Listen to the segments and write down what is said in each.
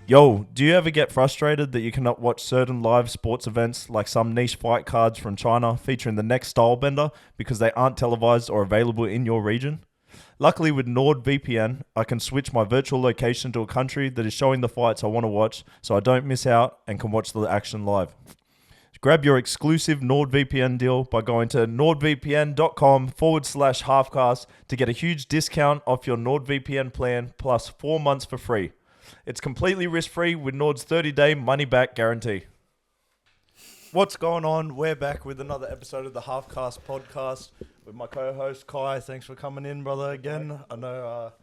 Yo, do you ever get frustrated that you cannot watch certain live sports events like some niche fight cards from China featuring the next style bender because they aren't televised or available in your region? Luckily with NordVPN, I can switch my virtual location to a country that is showing the fights I want to watch so I don't miss out and can watch the action live. Grab your exclusive NordVPN deal by going to nordvpn.com/halfcast to get a huge discount off your NordVPN plan plus 4 months for free. It's completely risk-free with Nord's 30-day money-back guarantee. What's going on? We're back with another episode of the Halfcast Podcast with my co-host Kai. Thanks for coming in, brother, again. I know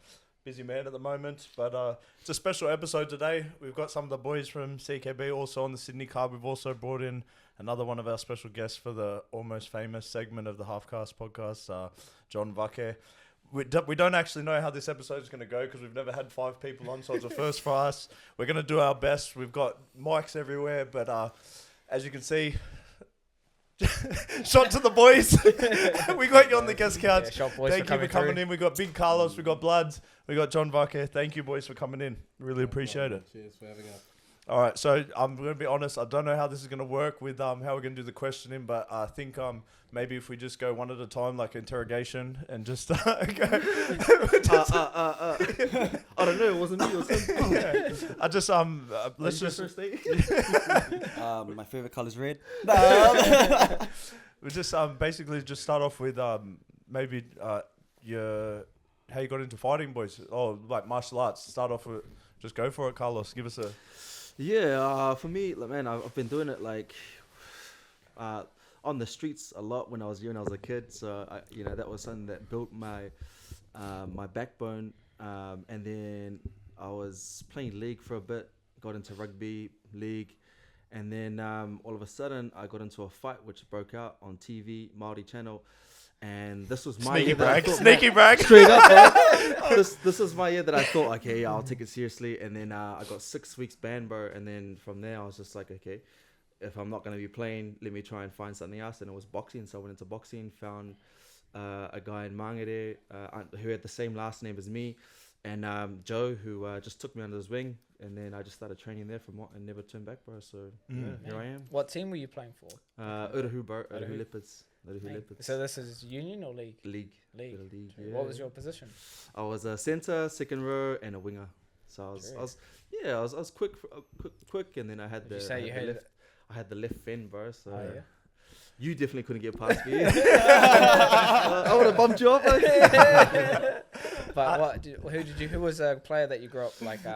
busy man at the moment, but it's a special episode today. We've got some of the boys from CKB also on the Sydney card. We've also brought in another one of our special guests for the almost famous segment of the Halfcast Podcast, John Vake. We don't actually know how this episode is going to go because we've never had 5 people on, so it's a first for us. We're going to do our best. We've got mics everywhere, but as you can see, shot to the boys. We got you on the guest couch. Yeah, Thank you for coming in. We got Big Carlos, we got Bloods, we got John Vake. Thank you, boys, for coming in. Really appreciate it. Cheers for having us. All right, so I'm going to be honest. I don't know how this is going to work with how we're going to do the questioning, but I think maybe if we just go one at a time, like interrogation, and just go. I don't know. It wasn't me. It was him. Yeah. I just let's just my favorite color is red. we just basically just start off with maybe your how you got into fighting, boys. Oh, like martial arts. Start off with just go for it, Carlos. Give us a. Yeah, for me, like, man, I've been doing it like on the streets a lot when I was young. I was a kid, so that was something that built my my backbone. And then I was playing league for a bit, got into rugby league, and then all of a sudden I got into a fight which broke out on TV, Māori channel. And this was my sneaky brag. Straight up, bro. This was my year that I thought, okay, yeah, I'll take it seriously. And then I got 6 weeks ban, bro. And then from there, I was just like, okay, if I'm not going to be playing, let me try and find something else. And it was boxing. So I went into boxing, found a guy in Mangere who had the same last name as me. And Joe, who just took me under his wing. And then I just started training there and never turned back, bro. So here I am. What team were you playing for? Urahu, bro. Urahu Leopards. So this is union or league? League. Yeah. What was your position? I was a center, second row, and a winger. So I was quick, and then I had I had the left fin, bro. So you definitely couldn't get past me. I would have bumped you up. But who was a player that you grew up like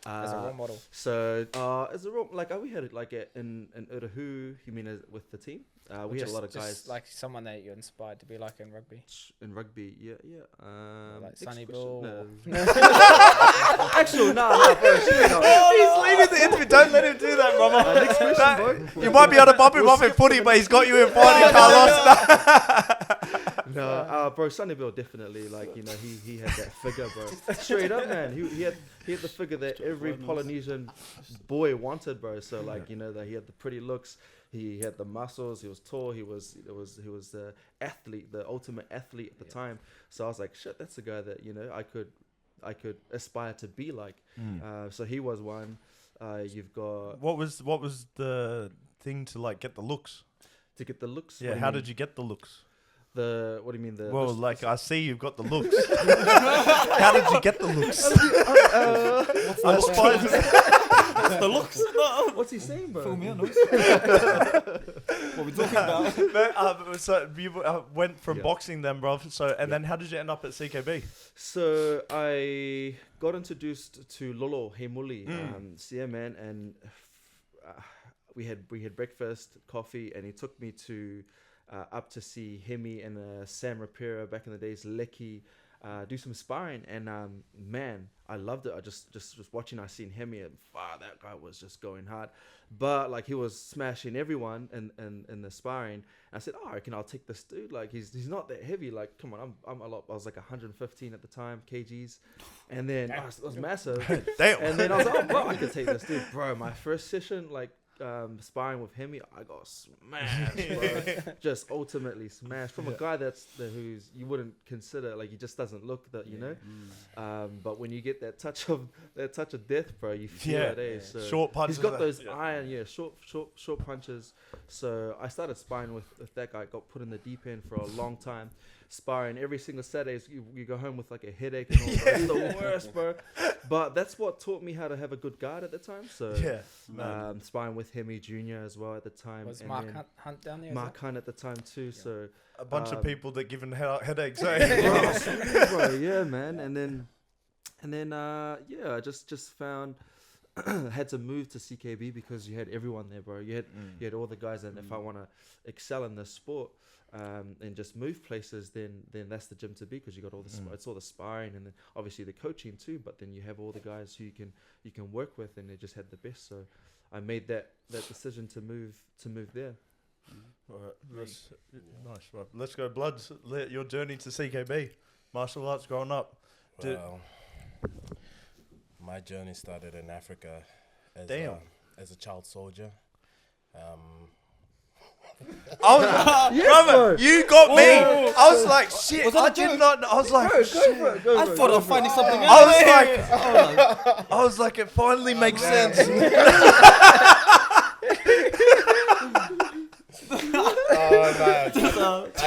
as a role model? So as a role, like we had it like in Urahu. You mean with the team? We had a lot of guys like someone that you're inspired to be like in rugby. In rugby, yeah. Like Sonny Bill. No. Actually, no, bro. He's leading the interview. Don't let him do that, brother. Next question, bro. You might be able to bump him off in footy, but he's got you in fighting, Carlos. No, bro, Sonny Bill definitely, like, he had that figure, bro. Straight up, man. He had the figure that every Polynesian boy wanted, bro. So like, that he had the pretty looks, he had the muscles, he was tall, he was the athlete, the ultimate athlete at the time. So I was like, shit, that's the guy that I could aspire to be like. So he was one. You've got what was the thing to like get the looks? To get the looks? Yeah, how did you get the looks? What do you mean? I see you've got the looks. How did you get the looks? What's the looks? What's he saying, bro? Fill me in. What are we talking about? So you went from boxing then, bro. So then how did you end up at CKB? So I got introduced to Lolo Heimuli, man, and we had breakfast, coffee, and he took me to up to see Hemi and Sam Rapira back in the days, Lecky, do some sparring, and man, I loved it. I just watching. I seen Hemi, and that guy was just going hard, but like he was smashing everyone in the sparring. And I said, I reckon I'll take this dude. Like he's not that heavy. Like come on, I'm a lot. I was like 115 at the time kgs, and then it was massive. Damn. And then I was like, bro, I could take this dude, bro. My first session, like sparring with him, I got smashed, bro. Just ultimately smashed from a guy who's you wouldn't consider, like, he just doesn't look that, you know. But when you get that touch of death, bro, you feel it. So short punches. he's got those short punches. So I started sparring with that guy. Got put in the deep end for a long time, sparring every single Saturday. You go home with like a headache and all. It's the worst, bro. But that's what taught me how to have a good guard at the time. So sparring with Hemi Jr. as well at the time. Was Mark Hunt down there? Mark Hunt at the time too. Yeah. So a bunch of people that give him headaches. Bro, yeah, man. And then I just found had to move to CKB because you had everyone there, bro. You had all the guys, and if I want to excel in this sport and just move places, then that's the gym to be, because you got all the it's all the sparring and then obviously the coaching too. But then you have all the guys who you can work with, and they just had the best. So I made that decision to move there. All right, nice. Right. Let's go, Bloods. Your journey to CKB, martial arts growing up. Well, my journey started in Africa as a child soldier. Brother, you got me. I was like, shit. I did not. I was like, I thought I was finding something else. I was like, it finally makes sense. I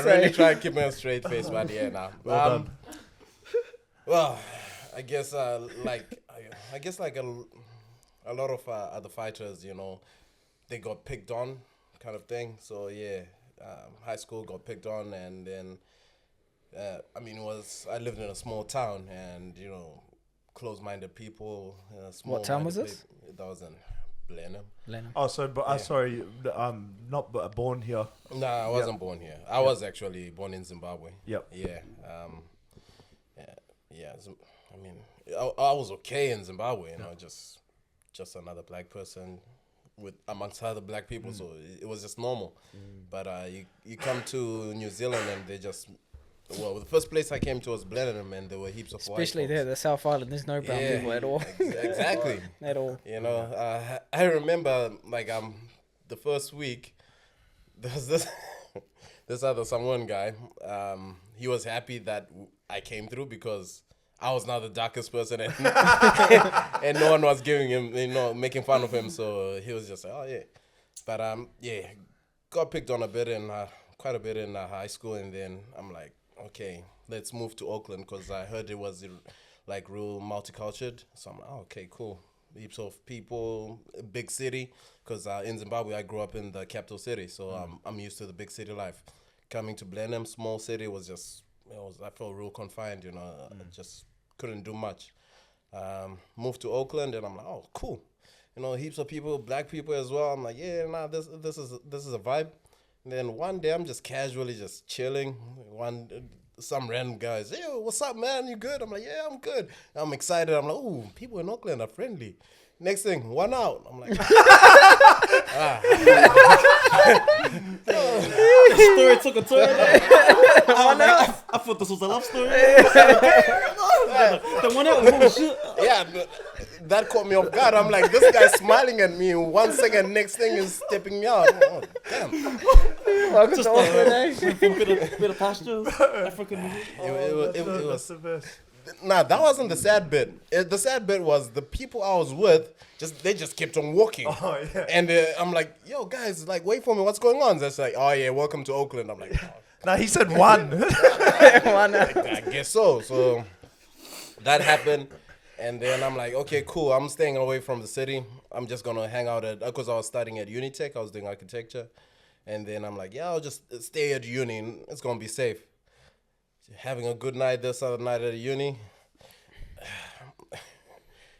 really tried keeping a straight face, but yeah, nah. Well, I guess like a lot of other fighters, you know, they got picked on, kind of thing. So yeah, high school got picked on, and then I lived in a small town, and you know, close-minded people. What town was this? That was in Blenheim. Oh, so sorry, not born here. No, I wasn't born here. I was actually born in Zimbabwe. Yep. Yeah. I mean, I was okay in Zimbabwe, you know, just another black person amongst other black people, so it was just normal. But you come to New Zealand and they just, the first place I came to was Blenheim, and there were heaps of white especially there, the South Island. There's no brown people at all. Exactly. At all. You know, I remember like the first week there was this one guy. He was happy that I came through because I was now the darkest person, and and no one was giving him, you know, making fun of him. So he was just like, oh yeah. But got picked on quite a bit in high school, and then I'm like, okay, let's move to Auckland, because I heard it was like real multicultural. So I'm like, oh, okay, cool. Heaps of people, big city, because in Zimbabwe I grew up in the capital city, so I'm used to the big city life. Coming to Blenheim, small city, was just, I felt real confined, you know. I just couldn't do much. Moved to Auckland, and I'm like, oh, cool. You know, heaps of people, black people as well. I'm like, yeah, nah, this is a vibe. And then one day I'm just casually just chilling. Some random guys, hey, what's up, man? You good? I'm like, yeah, I'm good. I'm excited. I'm like, ooh, people in Auckland are friendly. Next thing, one out. I'm like, The story took a turn. I thought this was a love story. The one out, oh shit. yeah, that caught me off guard. I'm like, this guy's smiling at me. 1 second, next thing is stepping me out. Oh, damn. Welcome to Auckland, Bit of pasture. African music. It was the best. Nah, that wasn't the sad bit. The sad bit was the people I was with, they just kept on walking. Oh, yeah. And I'm like, yo, guys, like, wait for me. What's going on? They're like, oh, yeah, welcome to Auckland. I'm like, oh. Nah, he said one. I guess so. So that happened. And then I'm like, okay, cool. I'm staying away from the city. I'm just going to hang out because I was studying at Unitech. I was doing architecture. And then I'm like, yeah, I'll just stay at uni. It's going to be safe. Having a good night this other night at uni.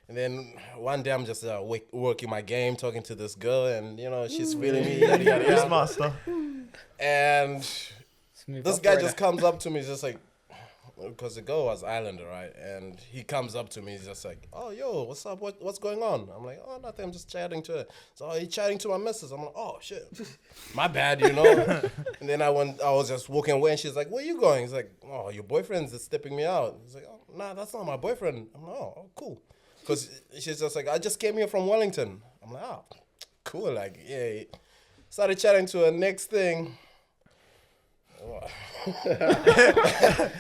And then one day I'm just working my game, talking to this girl, and, you know, she's feeling me, yada, yada, yada. Yes, master. And this guy just comes up to me, just like, because the girl was Islander, right? And he comes up to me, he's just like, oh, yo, what's up? What's going on? I'm like, oh, nothing, I'm just chatting to her. So, he's chatting to my missus. I'm like, oh, shit. My bad, you know? And then I was just walking away, and she's like, where you going? He's like, oh, your boyfriend's just stepping me out. He's like, oh, nah, that's not my boyfriend. I'm like, oh, cool. because she's just like, I just came here from Wellington. I'm like, oh, cool. Like, yeah. Started chatting to her. Next thing.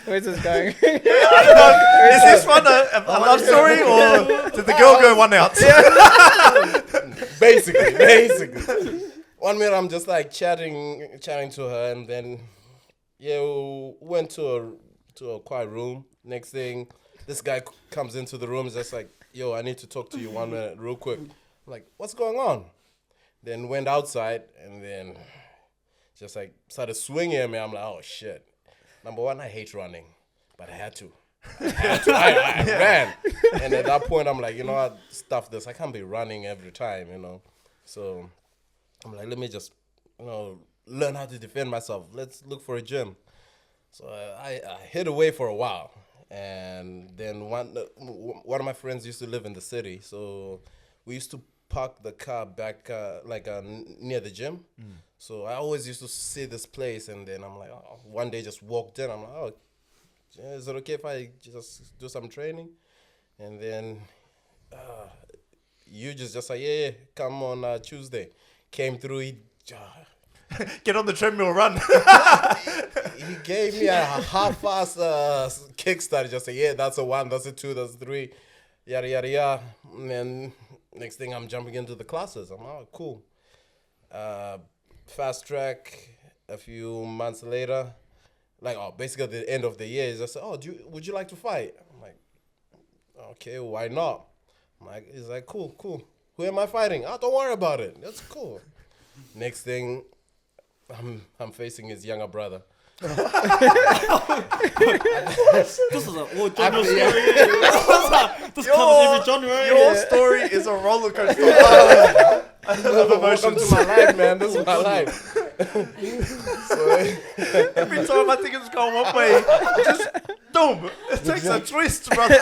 Where's this going? Is this one a love story or did the girl go 1 ounce? Basically. 1 minute I'm just like chatting to her, and then we went to a quiet room. Next thing, this guy comes into the room, is just like, yo, I need to talk to you 1 minute real quick. I'm like, what's going on? Then went outside, and then just like started swinging at me. I'm like, oh shit. Number one, I hate running, but I had to. I ran. And at that point, I'm like, you know what, stuff this. I can't be running every time, you know. So I'm like, let me just, learn how to defend myself. Let's look for a gym. So I hid away for a while. And then one of my friends used to live in the city. So we used to park the car back near the gym. So I always used to see this place, and then I'm like, one day just walked in. I'm like, oh, is it okay if I just do some training? And then you just like, yeah, come on Tuesday. Came through, he Get on the treadmill, run. he gave me a half-ass kickstart. Just say, yeah, that's a 1, that's a 2, that's a 3, yada, yada, yada. And then next thing I'm jumping into the classes. I'm like, oh, cool. Fast track a few months later. Like, basically at the end of the year, he's just like, would you like to fight? I'm like, okay, why not? He's like, cool. Who am I fighting? don't worry about it. That's cool. Next thing, I'm facing his younger brother. This is an old genre story. This comes every January. Your story is a roller coaster. I love Welcome emotions. to my life, man. This is my life. Every time I think it's going one way, it just boom. It takes a twist, brother.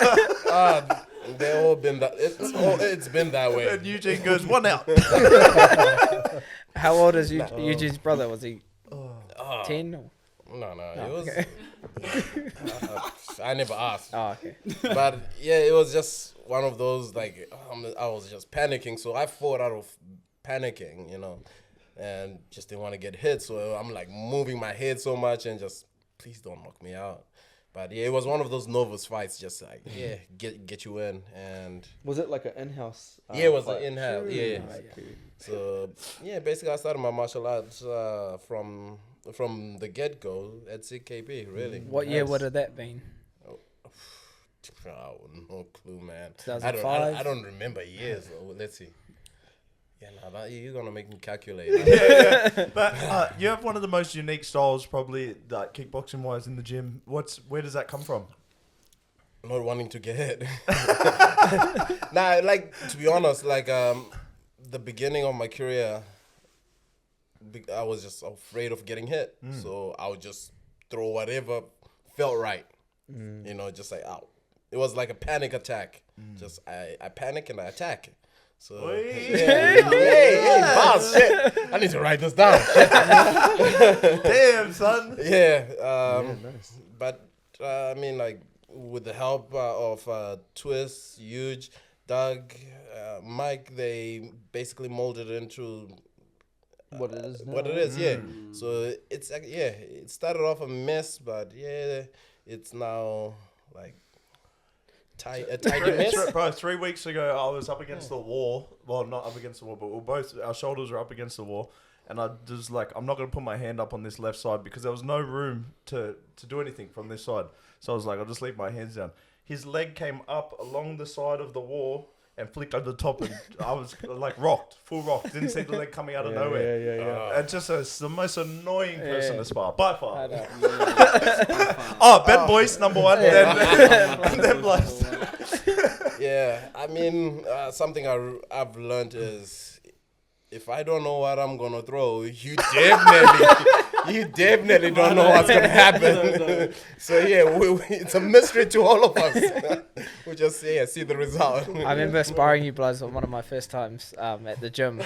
They all been that. It's been that way. And Eugene goes 1 out. How old is Eugene's brother? Was he 10? No. It was. Okay. I never asked. Oh, okay. But yeah, it was just one of those, like, I was just panicking. So I fought out of panicking, and just didn't want to get hit. So I'm like moving my head so much and just, please don't knock me out. But yeah, it was one of those nervous fights, just like, get you in. And Was it like an in-house? it was fight? an in-house. Yeah. So yeah, basically I started my martial arts from the get-go at CKB, really. What year would have that been? No clue, man. 2005? I don't remember years. Let's see. Yeah, you're gonna make me calculate. But you have one of the most unique styles, probably, like kickboxing wise, in the gym. Where does that come from? Not wanting to get hit. Nah, like, to be honest, like the beginning of my career, I was just afraid of getting hit. So I would just throw whatever felt right. Just like out. It was like a panic attack. Just I panic and I attack. So hey, boss, shit. I need to write this down. Damn, son. Yeah. Nice. But I mean, like, with the help of Twist, Huge, Doug, Mike, they basically molded it into What it is now. what it is. Yeah. So it's like, it started off a mess, but it's now like a tidy mess. Bro, 3 weeks ago, I was up against the wall. Well, not up against the wall, but our shoulders were up against the wall. And I just like, I'm not going to put my hand up on this left side because there was no room to do anything from this side. So I was like, I'll just leave my hands down. His leg came up along the side of the wall and flicked over the top, and I was like full rocked. Didn't see the leg coming out of nowhere. Yeah. And just the most annoying person to spar, by far. I know. Ben Boyce, number one. Then Blast. Yeah, I mean, something I've learned is if I don't know what I'm gonna throw, you definitely don't know what's gonna happen. So it's a mystery to all of us. We just see the result. I remember sparring you bloods on one of my first times at the gym,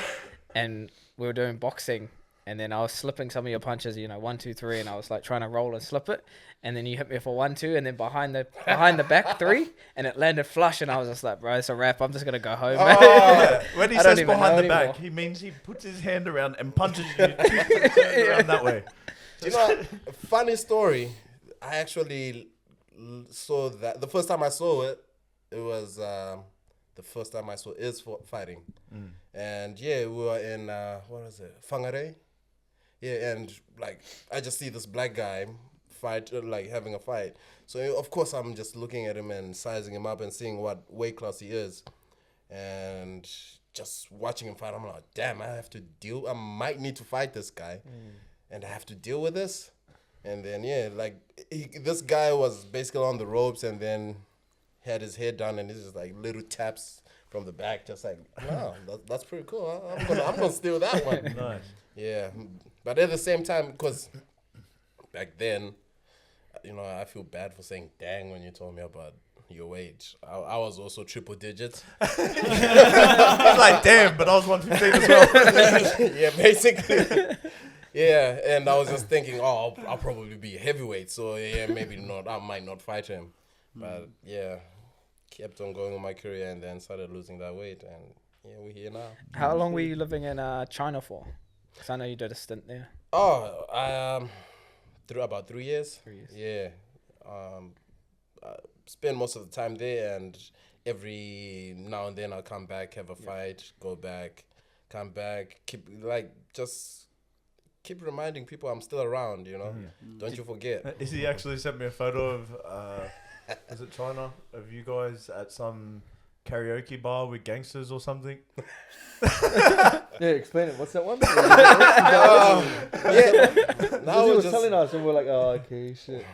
and we were doing boxing, And then I was slipping some of your punches, 1, 2, 3, and I was like trying to roll and slip it. And then you hit me for 1, 2, and then behind the back 3, and it landed flush. And I was just like, bro, it's a wrap. I'm just gonna go home. When he I don't says even behind know the back, anymore. he means he puts his hand around and punches you around that way. You know, funny story. I actually saw that the first time I saw it. It was the first time I saw Is fighting, and yeah, we were in what was it, Whangarei? Yeah, and like I just see this black guy fight, like having a fight. So of course I'm just looking at him and sizing him up and seeing what weight class he is, and just watching him fight. I'm like, damn, I might need to fight this guy, and I have to deal with this. And then yeah, like this guy was basically on the ropes, and then had his head down, and it's just like little taps from the back, just like, wow, that's pretty cool. I'm gonna steal that one. Nice. Yeah, but at the same time, because back then, I feel bad for saying dang when you told me about your weight. I was also triple digits. He's like, damn, but I was 115 as well. Yeah, basically. Yeah, and I was just thinking, I'll probably be a heavyweight, so yeah, maybe not. I might not fight him. But yeah, kept on going with my career and then started losing that weight, and yeah, we're here now. How long were you living in China for? Because I know you did a stint there. Oh, through about 3 years. 3 years. Yeah, I spend most of the time there, and every now and then I'll come back, have a fight, go back, come back, keep reminding people I'm still around. Don't you forget. Is he actually sent me a photo of, is it China, of you guys at some karaoke bar with gangsters or something? Yeah, explain it. What's that one? Yeah, He was telling us, and we're like, oh, okay, shit.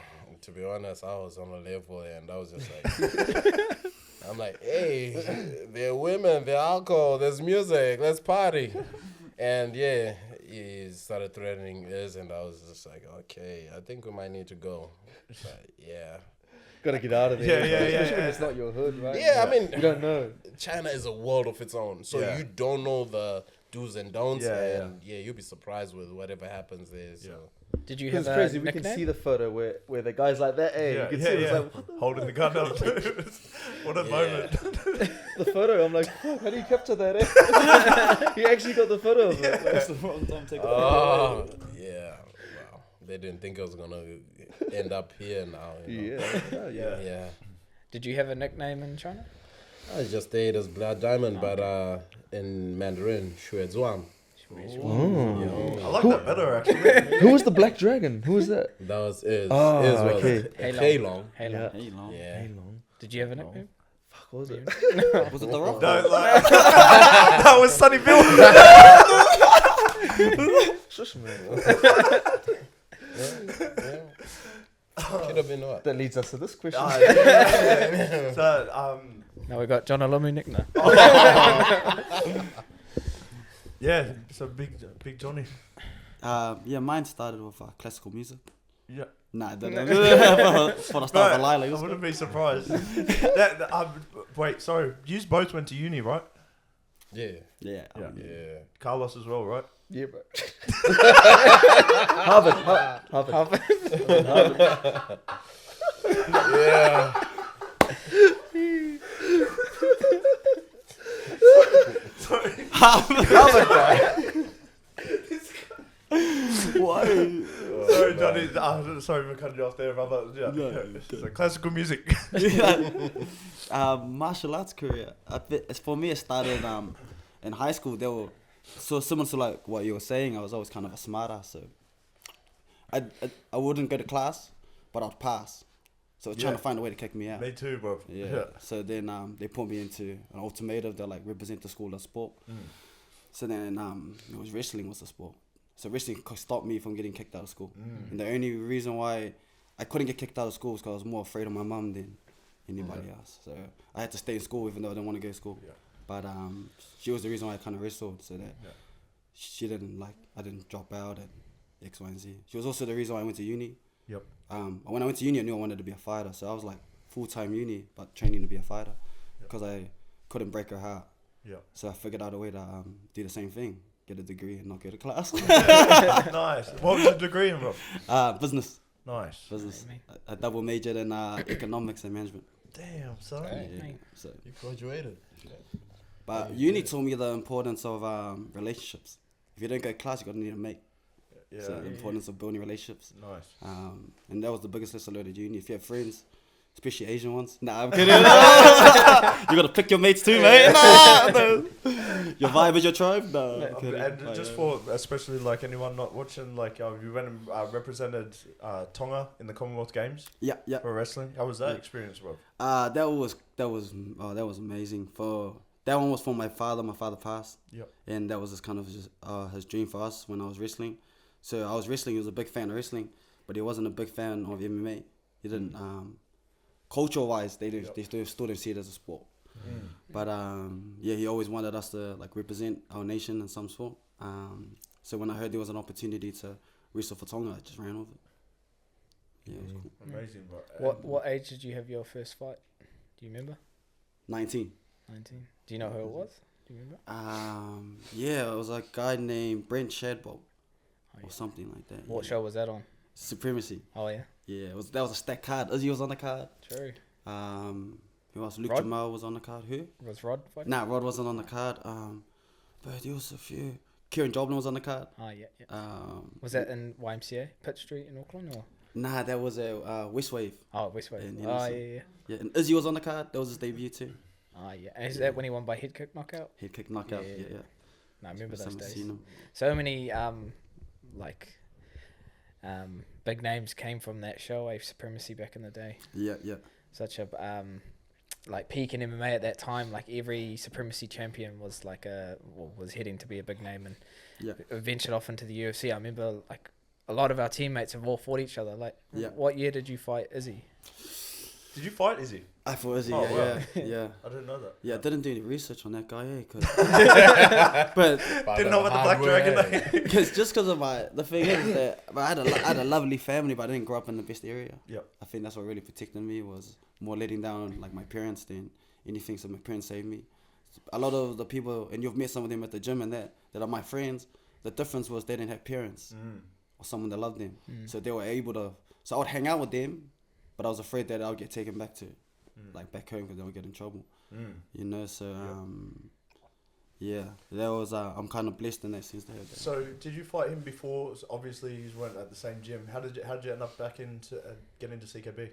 To be honest, I was on a level, and I was just like, I'm like, hey, there are women, there are alcohol, there's music, let's party. And yeah, he started threatening us, and I was just like, okay, I think we might need to go. But yeah. Gotta get out of there. Yeah. Especially when it's not your hood, right? Yeah, I mean, you don't know. China is a world of its own, so you don't know the do's and don'ts, and you'll be surprised with whatever happens there. So. Did you have It's a crazy. We nickname? can see the photo where the guy's like that. Hey, you can see it's like, what holding the gun up. What a moment. the photo. I'm like, fuck, how do you capture that? You actually got the photo of it. That's the wrong time to take a Oh, yeah. Wow. They didn't think I was going to end up here now. Yeah. Did you have a nickname in China? I just stayed as Blood Diamond, but in Mandarin, Shui Zhuang. I like that better, actually. Who was the Black Dragon? Who was that? That was Iz. Oh, Iz was okay. Hei Long. Hey, Yeah. Hey, long. Yeah. Did you have a nickname? Fuck, what was it? Was it The Rock? No, that was Sonny Bill. Shush, man. Yeah. Could have been what? That leads us to this question. So, No, we got John Olumu nickname. yeah, so big Johnny. Yeah, mine started with classical music. Yeah. Nah, for the start of the line. I wouldn't be surprised. Wait, sorry. You both went to uni, right? Yeah. Yeah. Yeah. Carlos as well, right? Yeah, bro. Harvard. Yeah. Harvard guy. Why? Sorry, Johnny. Sorry for cutting you off there, brother. Yeah. No, So classical music. Martial arts career. For me, it started in high school. They were so similar to like what you were saying. I was always kind of a smarter, so I wouldn't go to class, but I'd pass. So trying to find a way to kick me out. Me too, bro. Yeah. So then they put me into an alternative that like represent the school of sport. So then it was wrestling was the sport. So wrestling stopped me from getting kicked out of school. And the only reason why I couldn't get kicked out of school was because I was more afraid of my mum than anybody else. So I had to stay in school even though I didn't want to go to school. Yeah. But she was the reason why I kind of wrestled, so that she didn't I didn't drop out and X, Y, and Z. She was also the reason why I went to uni. Yep. When I went to uni, I knew I wanted to be a fighter. So I was like full-time uni, but training to be a fighter because I couldn't break her heart. Yeah. So I figured out a way to do the same thing. get a degree and not go to class. Nice. What was your degree in, bro? Business. Nice. Business. I double majored in economics and management. Damn, son. Hey, Yeah, mate. so, You graduated. but uni taught me the importance of relationships. If you don't go to class, you're gonna need a mate. Yeah. So the importance of building relationships. Nice. And that was the biggest lesson I learned at uni. If you have friends, especially Asian ones. Nah, I'm kidding. You gotta pick your mates too, mate. Nah, no. Your vibe is your tribe. No, I'm kidding. And just for especially like anyone not watching, like you went and represented Tonga in the Commonwealth Games yeah. for wrestling. How was that Yeah. experience, bro? That was amazing. That one was for my father. My father passed. Yep. And that was his dream for us when I was wrestling. So I was wrestling. He was a big fan of wrestling, but he wasn't a big fan of MMA. He didn't. Culture-wise, they still don't see it as a sport. But he always wanted us to like represent our nation in some sport. So when I heard there was an opportunity to wrestle for Tonga, I just ran with it. Yeah, it was cool. Amazing, bro. What age did you have your first fight? Do you remember? 19. 19. Do you know who it was? Do you remember? It was a guy named Brent Shadbolt yeah. or something like that. What yeah. show was that on? Supremacy. Oh yeah. Yeah, that was a stacked card. Izzy was on the card. True. Who else? Luke Rod? Jamal was on the card. Who? Was Rod fighting? Nah, Rod wasn't on the card. But there was a few. Kieran Joblin was on the card. Oh yeah. Was that in YMCA, Pitt Street in Auckland, or? Nah, that was a Westwave. Oh, Westway. In Oh Henderson. yeah. Yeah, and Izzy was on the card. That was his debut too. Oh yeah. And is that when he won by head kick knockout? Head kick knockout. Yeah, Yeah. yeah. No, I remember First those time I've days. seen him. So many big names came from that show, Supremacy back in the day. Yeah. Such a peak in MMA at that time. Like every Supremacy champion was was heading to be a big name and Yeah. ventured off into the UFC. I remember like a lot of our teammates have all fought each other. Like, Yeah. what year did you fight Izzy? Did you fight Izzy? I thought Izzy. Oh, yeah, wow. yeah. I didn't know that. Yeah, I didn't do any research on that guy, but Didn't know about the Black Dragon. because of the thing is that I had a lovely family, but I didn't grow up in the best area. Yep. I think that's what really protected me, was more letting down like my parents than anything. So my parents saved me. A lot of the people, and you've met some of them at the gym and that are my friends. The difference was they didn't have parents or someone that loved them, so they were able to. So I would hang out with them, but I was afraid that I would get taken back to. Like back home, because they would get in trouble, you know. So that was I'm kind of blessed in that sense to have that. So did you fight him before? So obviously, you weren't at the same gym. How did you end up back into get into CKB?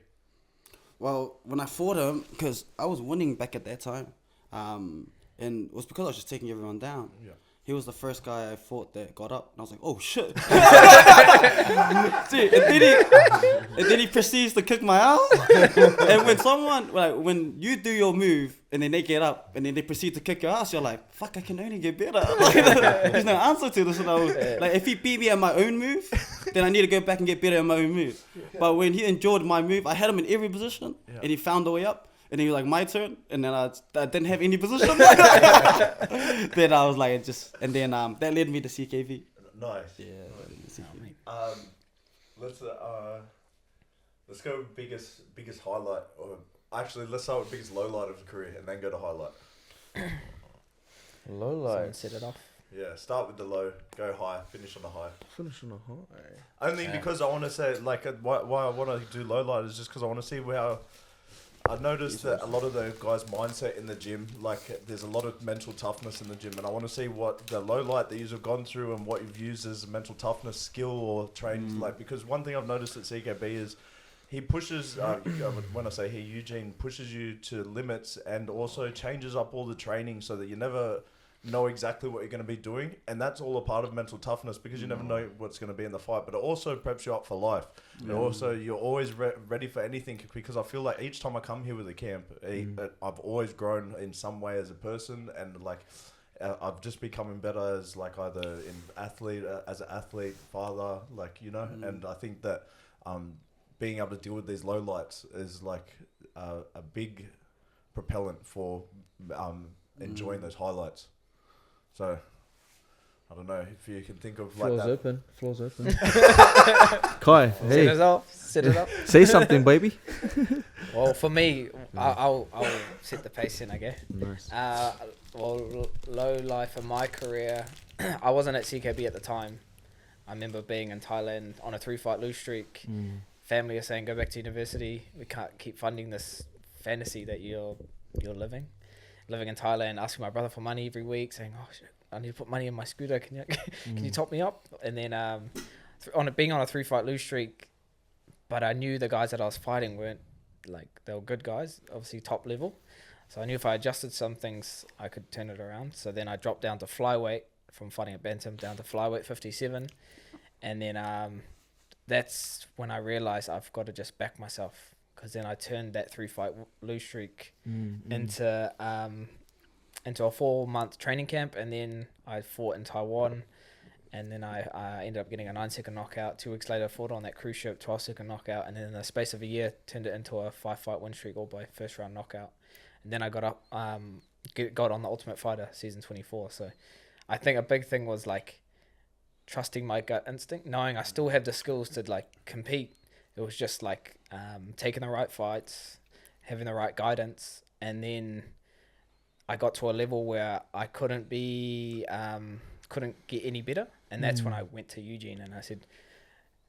Well, when I fought him, because I was winning back at that time, and it was because I was just taking everyone down. Yeah. He was the first guy I fought that got up, and I was like, oh shit. See, and then he proceeds to kick my ass. And when you do your move, and then they get up, and then they proceed to kick your ass, you're like, fuck, I can only get better. There's no answer to this. And I was, like, if he beat me at my own move, then I need to go back and get better at my own move. But when he enjoyed my move, I had him in every position, and he found a way up. And he was like, my turn. And then I didn't have any position. Then I was like, that led me to CKV. Nice. Yeah. Let's go with biggest highlight, or actually let's start with biggest low light of the career and then go to highlight. Someone set it off. Yeah, start with the low, go high, finish on the high. Finish on a high. Only because I want to say, like, why I want to do low light is just because I want to see how. I noticed that a lot of the guys' mindset in the gym, like there's a lot of mental toughness in the gym, and I want to see what the low light that you've gone through and what you've used as a mental toughness skill or training. Like, because one thing I've noticed at CKB is he pushes, when I say he, Eugene pushes you to limits and also changes up all the training so that you never know exactly what you're going to be doing, and that's all a part of mental toughness because you never know what's going to be in the fight, but it also preps you up for life. And also you're always ready for anything, because I feel like each time I come here with a camp, I've always grown in some way as a person, and like I've just becoming better as like either as an athlete, father, like, you know. And I think that being able to deal with these low lights is like a big propellant for enjoying those highlights. So, I don't know if you can think of like that. Floor's open. Kai, hey, Set it up. say something, baby. Well, for me, I'll set the pace in, I guess. Nice. Low life in my career, I wasn't at CKB at the time. I remember being in Thailand on a 3-fight lose streak. Family are saying, go back to university. We can't keep funding this fantasy that you're living in Thailand, asking my brother for money every week, saying, oh shit, I need to put money in my scooter, can you top me up? And then being on a 3-fight lose streak, but I knew the guys that I was fighting weren't like, they were good guys, obviously top level, so I knew if I adjusted some things I could turn it around. So then I dropped down to flyweight, from fighting at bantam down to flyweight 57, and then that's when I realized I've got to just back myself, because then I turned that 3-fight lose streak into a 4-month training camp, and then I fought in Taiwan, and then I ended up getting a 9-second knockout. 2 weeks later, I fought on that cruise ship, 12-second knockout, and then in the space of a year, turned it into a 5-fight win streak, all by first round knockout. And then I got on the Ultimate Fighter season 24. So I think a big thing was like trusting my gut instinct, knowing I still have the skills to like compete. It was just like taking the right fights, having the right guidance, and then I got to a level where I couldn't get any better, and that's when I went to Eugene and I said,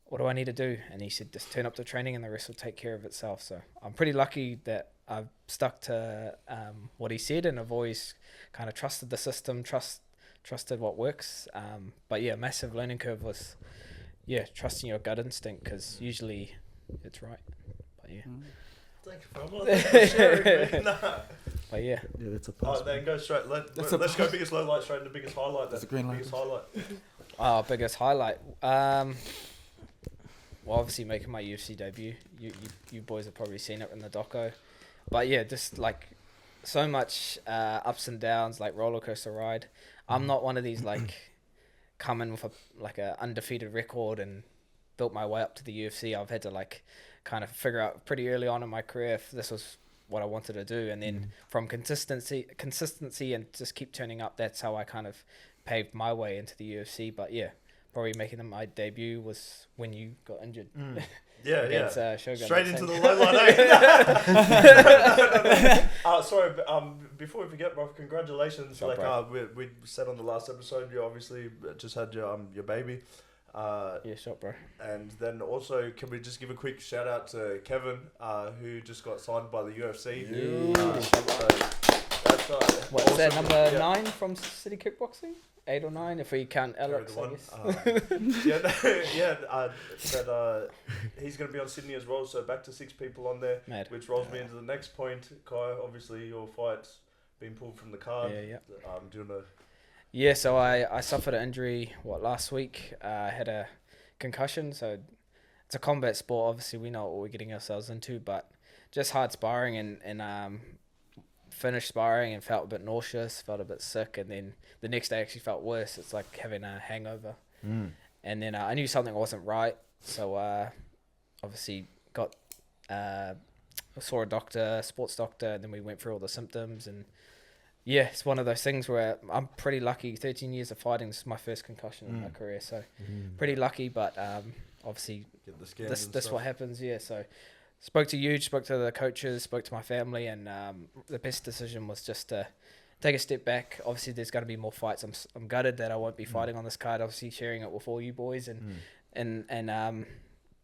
what do I need to do? And he said, just turn up to training and the rest will take care of itself. So I'm pretty lucky that I've stuck to what he said, and I've always kind of trusted the system, trusted what works. But yeah, massive learning curve was trusting your gut instinct, because usually it's right. But yeah. Thank you, Pablo. Thanks for sharing, man. But yeah. Yeah, that's a pass. Then go straight. Let's go biggest low light straight into biggest highlight. That's a green light. Biggest highlight. Biggest highlight. Well, obviously making my UFC debut. You boys have probably seen it in the doco. But yeah, just like so much ups and downs, like roller coaster ride. I'm not one of these like come in with a undefeated record and built my way up to the UFC. I've had to like kind of figure out pretty early on in my career if this was what I wanted to do, and then from consistency and just keep turning up, that's how I kind of paved my way into the UFC. But yeah, probably making my debut was when you got injured. Yeah, against, yeah. Shogun, straight into the low light. Sorry, before we forget, bro, congratulations. Sure, like bro. we said on the last episode, you obviously just had your baby. Yeah, shot, bro. And then also, can we just give a quick shout out to Kevin, who just got signed by the UFC. That's What's awesome. that, number 9 from City Kickboxing? 8 or 9, if we count Alex, I guess. He's going to be on Sydney as well, so back to 6 people on there. Mad. Which rolls me into the next point. Kai, obviously your fight's been pulled from the card. Yeah. Do you want to... Yeah, so I suffered an injury, last week. I had a concussion, so it's a combat sport. Obviously, we know what we're getting ourselves into, but just hard sparring and finished sparring and felt a bit nauseous, felt a bit sick, and then the next day actually felt worse. It's like having a hangover. And then I knew something wasn't right, so obviously saw a doctor, sports doctor, and then we went through all the symptoms. And yeah, it's one of those things where I'm pretty lucky. 13 years of fighting, this is my first concussion in my career, so pretty lucky. But obviously, Get the scans this and what stuff. happens. Yeah, so spoke to you, spoke to the coaches, spoke to my family, and the best decision was just to take a step back. Obviously, there's going to be more fights. I'm gutted that I won't be fighting on this card. Obviously, sharing it with all you boys and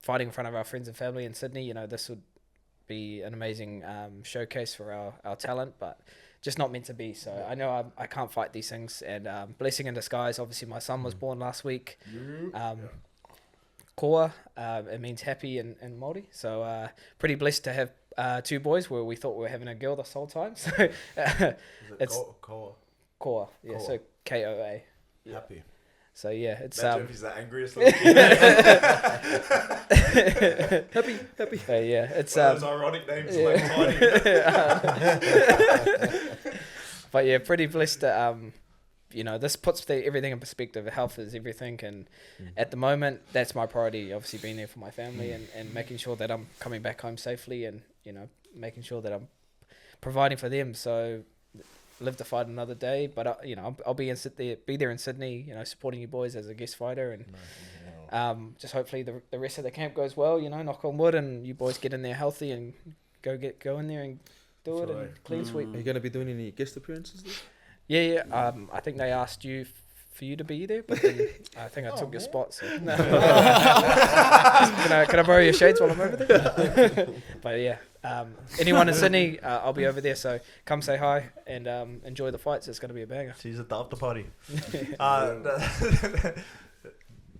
fighting in front of our friends and family in Sydney. You know, this would be an amazing showcase for our talent, but just not meant to be. So I know I can't fight these things, and blessing in disguise. Obviously, my son was born last week. Koa, it means happy in Māori. So pretty blessed to have 2 boys, where we thought we were having a girl this whole time. So it's Koa? Koa, yeah. Koa. So KOA. Yeah. Happy. So yeah, it's Imagine if he's the angriest little kid. happy. So yeah, it's One of those ironic names like Tiny. But yeah, pretty blessed that this puts everything in perspective. Health is everything, and at the moment, that's my priority. Obviously, being there for my family and making sure that I'm coming back home safely, and making sure that I'm providing for them. So live to fight another day, but I'll be there in Sydney, supporting you boys as a guest fighter, and just hopefully the rest of the camp goes well. Knock on wood, and you boys get in there healthy and go in there and do it and clean sweep. Are you going to be doing any guest appearances there? Yeah. I think they asked you for you to be there, but then I think I took your spot. So. No. Can I borrow your shades while I'm over there? But yeah, anyone in Sydney, I'll be over there. So come say hi and enjoy the fights. It's going to be a banger. She's at the after party.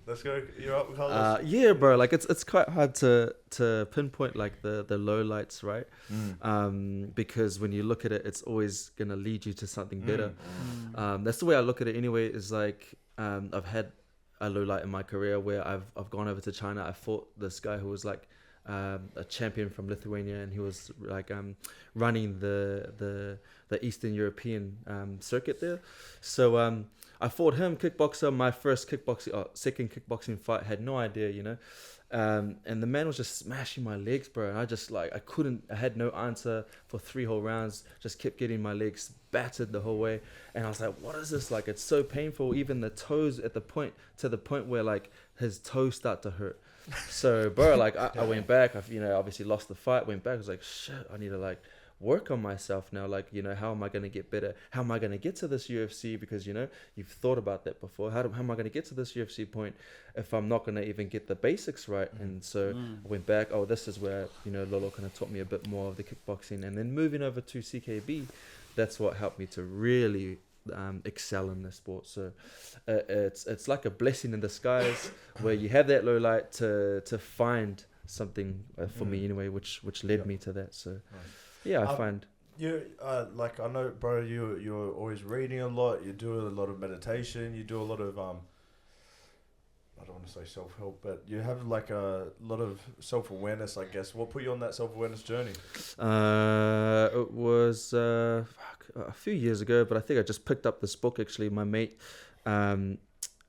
Let's go. You're up, Carlos? Yeah, bro. Like it's quite hard to pinpoint like the lowlights, right? Because when you look at it, it's always gonna lead you to something better. That's the way I look at it. Anyway, is like I've had a lowlight in my career where I've gone over to China. I fought this guy who was like a champion from Lithuania, and he was like running the Eastern European circuit there. So I fought him, kickboxer, my first second kickboxing fight, had no idea, you know. And the man was just smashing my legs, bro. And I just I had no answer for 3 whole rounds, just kept getting my legs battered the whole way. And I was like, what is this? Like, it's so painful. Even the toes to the point where like his toes start to hurt. So, bro, like I went back, obviously lost the fight, went back. I was like, shit, I need to like work on myself now. Like, how am I going to get better? How am I going to get to this UFC? Because, you've thought about that before. How am I going to get to this UFC point if I'm not going to even get the basics right? And so I went back. Oh, this is where, Lolo kind of taught me a bit more of the kickboxing. And then moving over to CKB, that's what helped me to really excel in the sport. So it's like a blessing in disguise where you have that low light to find something for me anyway, which led me to that. So yeah, I find you I know, bro, you're always reading a lot, you do a lot of meditation, you do a lot of I don't want to say self-help, but you have like a lot of self-awareness, I guess. What put you on that self-awareness journey? It was a few years ago, but I think I just picked up this book. Actually, my mate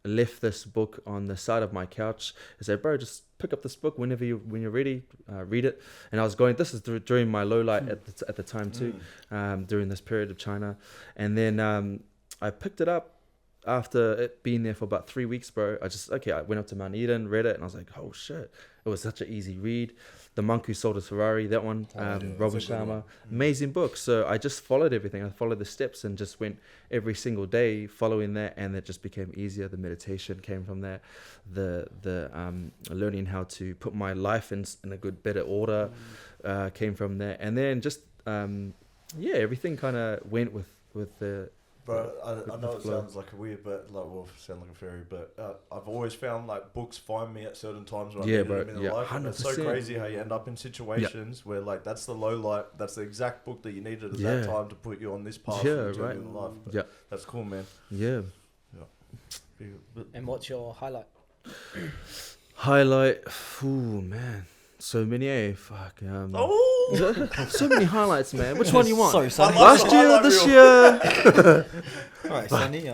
left this book on the side of my couch. He said, bro, just pick up this book when you're ready, read it. And I was going, this is during my low light at the time too, during this period of China. And then I picked it up after it being there for about 3 weeks, bro. I went up to Mount Eden, read it, and I was like, oh shit, it was such an easy read. The Monk Who Sold His Ferrari, that one, Robin Sharma, amazing book. So I just followed everything. I followed the steps and just went every single day following that, and it just became easier. The meditation came from that. The learning how to put my life in a good, better order came from that. And then just everything kind of went with the. But I know it sounds like a weird, sound like a fairy, but I've always found like books find me at certain times when I need them in life. 100%. And it's so crazy how you end up in situations where like that's the low light, that's the exact book that you needed at that time to put you on this path in life. But that's cool, man. Yeah. And what's your highlight? Ooh, man. So many, so many highlights, man. Which one do you want? Sorry, Sonny. Last year, this year. All right, Sonny.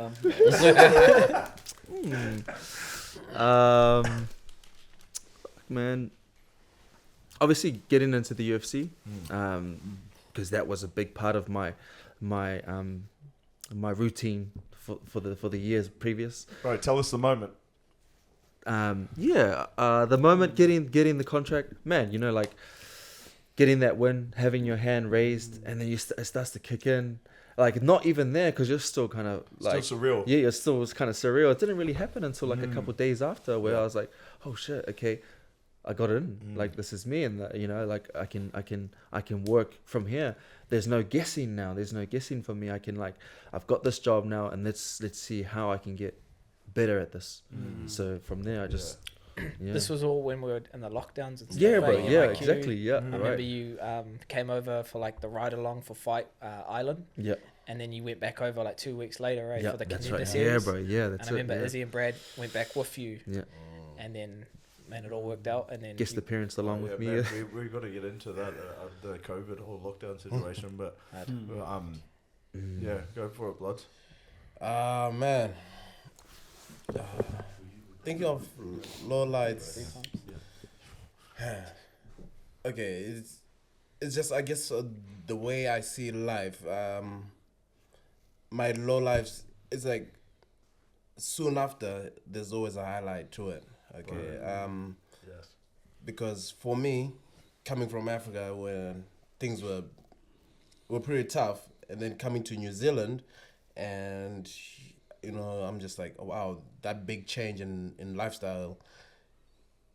Man, obviously getting into the UFC, because that was a big part of my routine for the years previous. Right, tell us the moment. The moment getting the contract, man, like getting that win, having your hand raised, and then it starts to kick in. Like not even there because you're still kind of like still surreal. Yeah, it was kind of surreal. It didn't really happen until like a couple of days after, where I was like, oh shit, okay, I got in. Like this is me, and like I can work from here. There's no guessing now. There's no guessing for me. I've got this job now, and let's see how I can get better at this. So from there I just This was all when we were in the lockdowns and stuff. Exactly. I remember you came over for like the ride along for Fight Island, and then you went back over like 2 weeks later, right? For the contender series. That's and I remember Izzy and Brad went back with you, and then man, it all worked out. And then guest appearance along with me. Man, we got to get into that the COVID whole lockdown situation, but go for it, Bloods. Man. Thinking of low lights. Okay, it's just I guess the way I see life. My low lives is like soon after there's always a highlight to it. Okay, because for me, coming from Africa where things were pretty tough, and then coming to New Zealand, and I'm just like, oh, wow, that big change in lifestyle.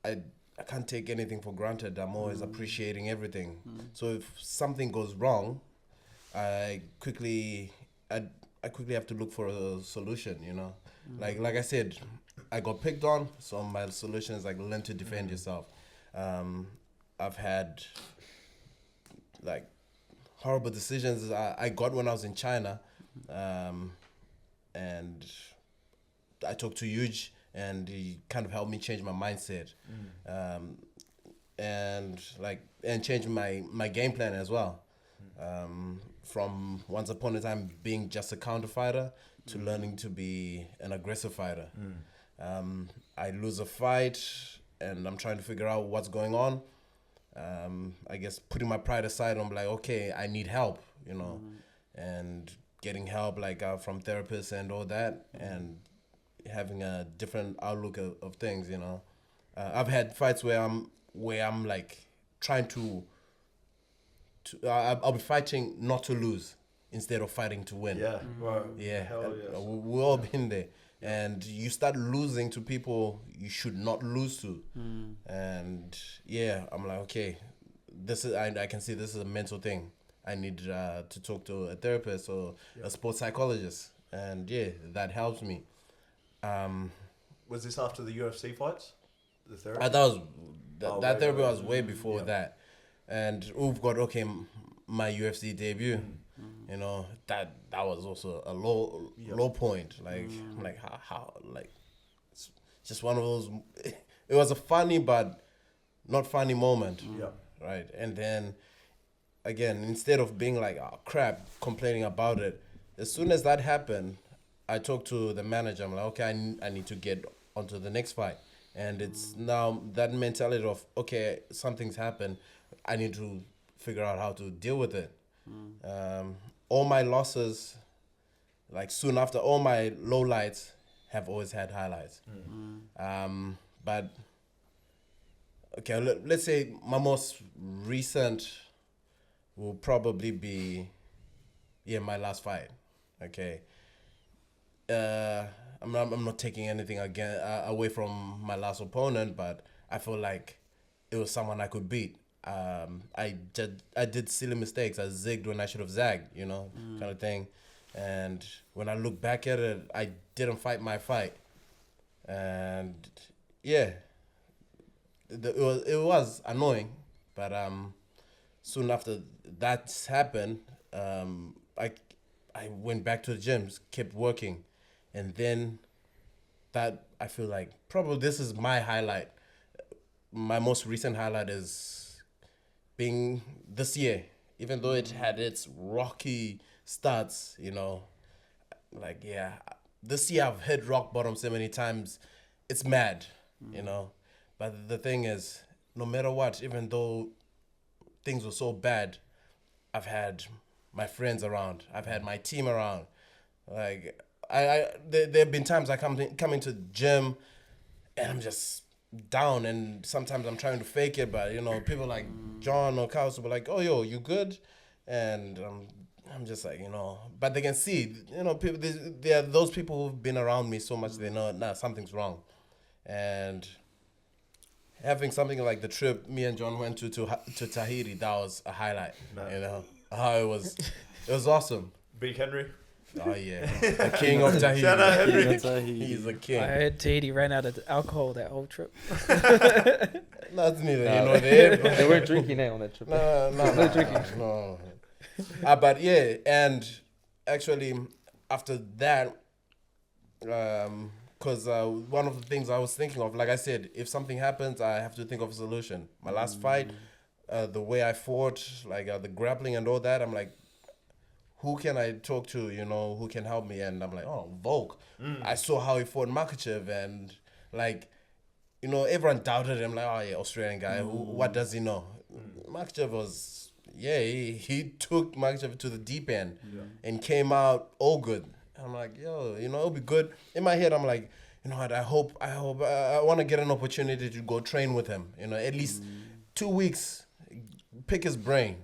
I can't take anything for granted. I'm always appreciating everything. So if something goes wrong, I quickly have to look for a solution, Like I said, I got picked on, so my solution is like learn to defend yourself. I've had like horrible decisions I got when I was in China, and I talked to Yuj, and he kind of helped me change my mindset, and change my game plan as well. From once upon a time being just a counter fighter to learning to be an aggressive fighter. I lose a fight and I'm trying to figure out what's going on. I guess putting my pride aside, I'm like, okay, I need help, and getting help from therapists and all that, and having a different outlook of things, I've had fights where I'm like trying to I'll be fighting not to lose instead of fighting to win. Yeah, right. Yeah, Hell yes. we've all been there. And you start losing to people you should not lose to. And yeah, I'm like, okay, this is I can see this is a mental thing. I need to talk to a therapist or a sports psychologist. And yeah, that helps me. Was this after the UFC fights? The therapy? That therapy was way before that. And we've got my UFC debut. That was also a low point. Like I'm like how it's just one of those. It was a funny but not funny moment. Right. And then again, instead of being like, oh crap, complaining about it, as soon as that happened, I talked to the manager. I'm like, okay, I need to get onto the next fight. And it's now that mentality of, okay, something's happened. I need to figure out how to deal with it. All my losses, like soon after, all my lowlights have always had highlights. But, okay, let's say my most recent will probably be, my last fight. Okay. I'm not taking anything away from my last opponent, but I feel like it was someone I could beat. I did silly mistakes. I zigged when I should have zagged, kind of thing. And when I look back at it, I didn't fight my fight. And yeah, it was annoying. But soon after that happened, I went back to the gym, kept working, and then that I feel like probably this is my highlight. My most recent highlight is being this year, even though it had its rocky starts, this year I've hit rock bottom so many times, it's mad, But the thing is, no matter what, even though things were so bad, I've had my friends around, I've had my team around. Like there have been times I come into the gym and I'm just down, and sometimes I'm trying to fake it, but people like John or Kaus will be like, oh yo, you good? And I'm just like, but they can see, people, there are those people who've been around me so much, they know, something's wrong. And having something like the trip me and John went to Tahiti, that was a highlight. How it was awesome. Big Henry. Oh yeah, the king of Tahiti. Shout out Henry. He's the king. I heard Tahiti ran out of alcohol that whole trip. That's neither there. They weren't drinking on that trip. No drinking. No. But yeah, and actually after that, because one of the things I was thinking of, like I said, if something happens, I have to think of a solution. My last fight, the way I fought, the grappling and all that, I'm like, who can I talk to, who can help me? And I'm like, oh, Volk. I saw how he fought Makachev, and everyone doubted him, like, oh yeah, Australian guy, what does he know? Makachev was, he took Makachev to the deep end and came out all good. I'm like, yo, it'll be good. In my head, I'm like, what, I hope, I want to get an opportunity to go train with him, at least 2 weeks, pick his brain.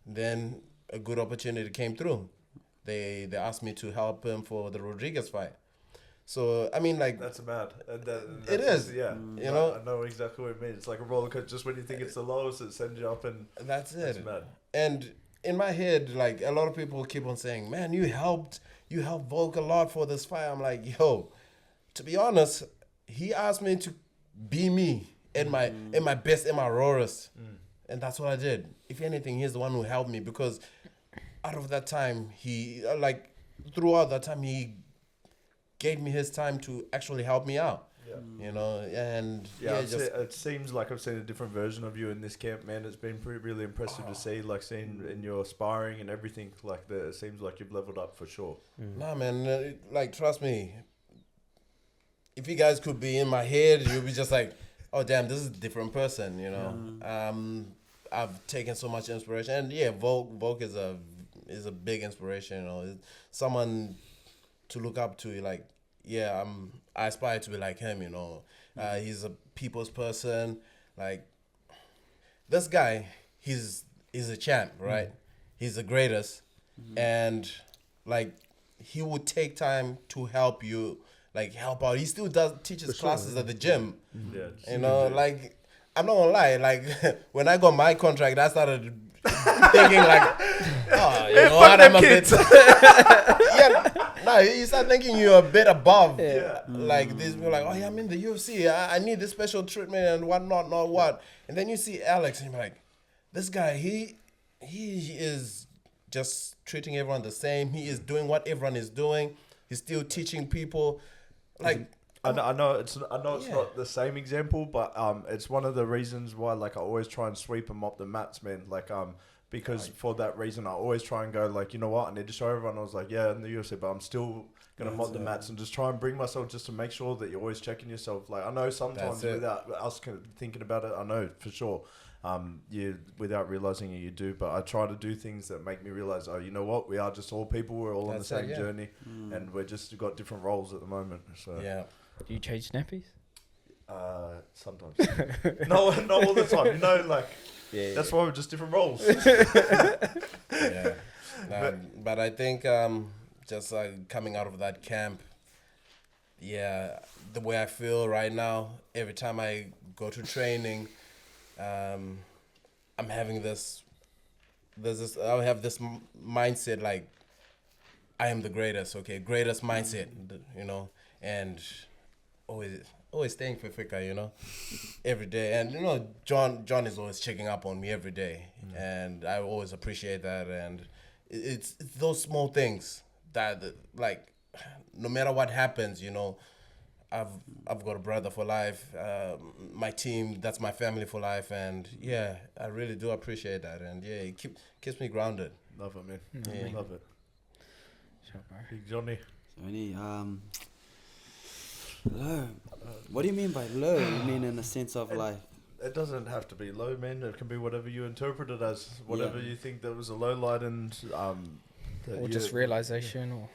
Then a good opportunity came through. They asked me to help him for the Rodriguez fight. So I mean, like, That's mad. it is. Yeah. You know, I know exactly what it means. It's like a roller coaster. Just when you think it's the lowest, it sends you up, and that's it. it's mad. And in my head, like, a lot of people keep on saying, "Man, you helped Volk a lot for this fight." I'm like, yo, to be honest, he asked me to be me in my best, in my rawest, and that's what I did. If anything, he's the one who helped me, because out of that time, he throughout that time, he gave me his time to actually help me out. Yeah. You know, and it seems like I've seen a different version of you in this camp, man. It's been really impressive to see, like, seeing in your sparring and everything. Like, it seems like you've leveled up for sure. Nah, man, like, trust me. If you guys could be in my head, you'll be just like, oh damn, this is a different person, you know. I've taken so much inspiration, and yeah, Volk is a big inspiration, you know. Someone to look up to, like, yeah, I aspire to be like him, you know. He's a people's person. Like, this guy, he's a champ, right? He's the greatest, and like, he would take time to help you, like, help out. He still teaches classes at the gym. Yeah, you know, like, I'm not gonna lie, like, when I got my contract, I started thinking like, oh, you know what, I'm a bit you start thinking you're a bit above. Like, these people like, oh yeah, I'm in the UFC, I need this special treatment and whatnot, not what. And then you see Alex and you're like, this guy, he is just treating everyone the same. He is doing what everyone is doing. He's still teaching people. Like, I know it's not the same example, but it's one of the reasons why, like, I always try and sweep and mop the mats, man. Like, because for that reason, I always try and go, like, you know what, I need to show everyone. I was like, yeah, in the UFC, but I'm still gonna mop the mats and just try and bring myself just to make sure that you're always checking yourself. Like, I know sometimes without us thinking about it, I know for sure, you, without realizing it, you do. But I try to do things that make me realize, oh, you know what, we are just all people. We're all on the same journey, and we're just got different roles at the moment. So do you change nappies? Sometimes. No, not all the time. You know, like, that's why we're just different roles. But I think just coming out of that camp, the way I feel right now, every time I go to training, I'm having this. I have this mindset, like, I am the greatest. Okay, greatest mindset, you know, and always staying for Fika, you know, every day. And, you know, John is always checking up on me every day, and I always appreciate that. And it's those small things that, like, no matter what happens, you know, I've got a brother for life, my team, that's my family for life, and I really do appreciate that, and it keeps me grounded. Love it, man. Love it. Sure, bro. Big Johnny. Low. What do you mean by low? You mean in the sense of, like, it doesn't have to be low, man. It can be whatever you interpret it as, whatever you think that was a low light, and or just realization, or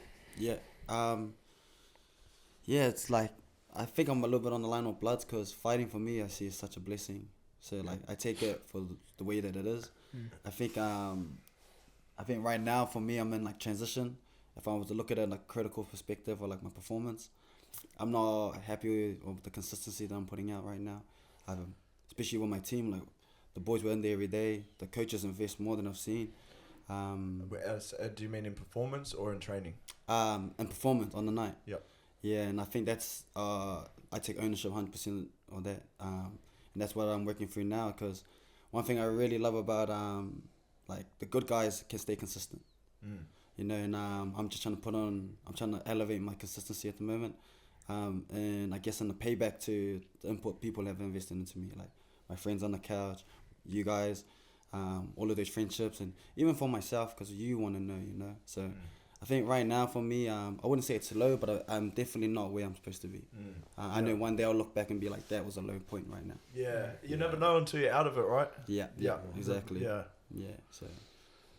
it's like, I think I'm a little bit on the line of Bloods, because fighting for me, I see is such a blessing. So, like, I take it for the way that it is. I think right now for me, I'm in, like, transition. If I was to look at it in a critical perspective, or like my performance, I'm not happy with the consistency that I'm putting out right now. Especially with my team, like, the boys were in there every day. The coaches invest more than I've seen. Do you mean in performance or in training? And performance on the night. Yep. Yeah, and I think that's I take ownership 100% of that, and that's what I'm working through now. Because one thing I really love about like, the good guys can stay consistent. You know, and I'm just trying to elevate my consistency at the moment. And I guess in the payback to the input people have invested into me, like my friends on the couch, you guys, all of those friendships, and even for myself, because you want to know, you know. So I think right now for me, I wouldn't say it's low, but I'm definitely not where I'm supposed to be. I know one day I'll look back and be like, that was a low point right now. Yeah, you never know until you're out of it, right? Yeah, exactly. Yeah. So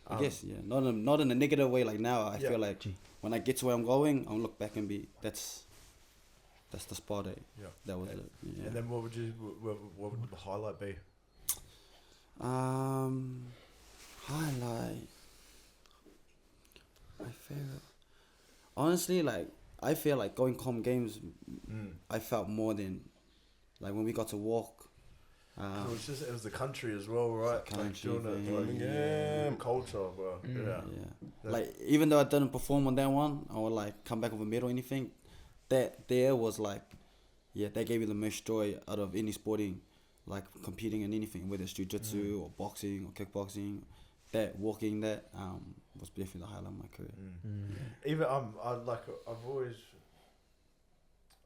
I guess not in a negative way. Like, now I feel like when I get to where I'm going, I'll look back and be that's the spot. That was it. Yeah. And then what would the highlight be? Highlight. My favorite. Honestly, like, I feel like going com games, I felt more than like when we got to walk. It was the country as well, right? Country like doing it, Yeah. culture, bro. Yeah. Like even though I didn't perform on that one, or like come back with a medal or anything, that there was like, that gave me the most joy out of any sporting, like competing in anything, whether it's jiu-jitsu or boxing or kickboxing. That walking was definitely the highlight of my career. Even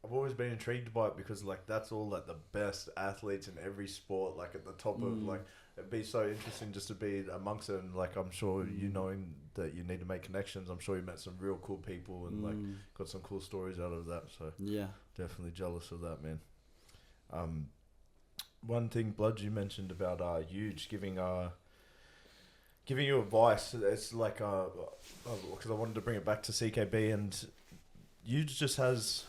I've always been intrigued by it because like that's all like the best athletes in every sport, like at the top of like it'd be so interesting just to be amongst it, and like I'm sure you knowing that you need to make connections, I'm sure you met some real cool people and like got some cool stories out of that, so definitely jealous of that, man. One thing, Blood, you mentioned about Huge giving you advice. It's like because I wanted to bring it back to CKB, and Huge just has.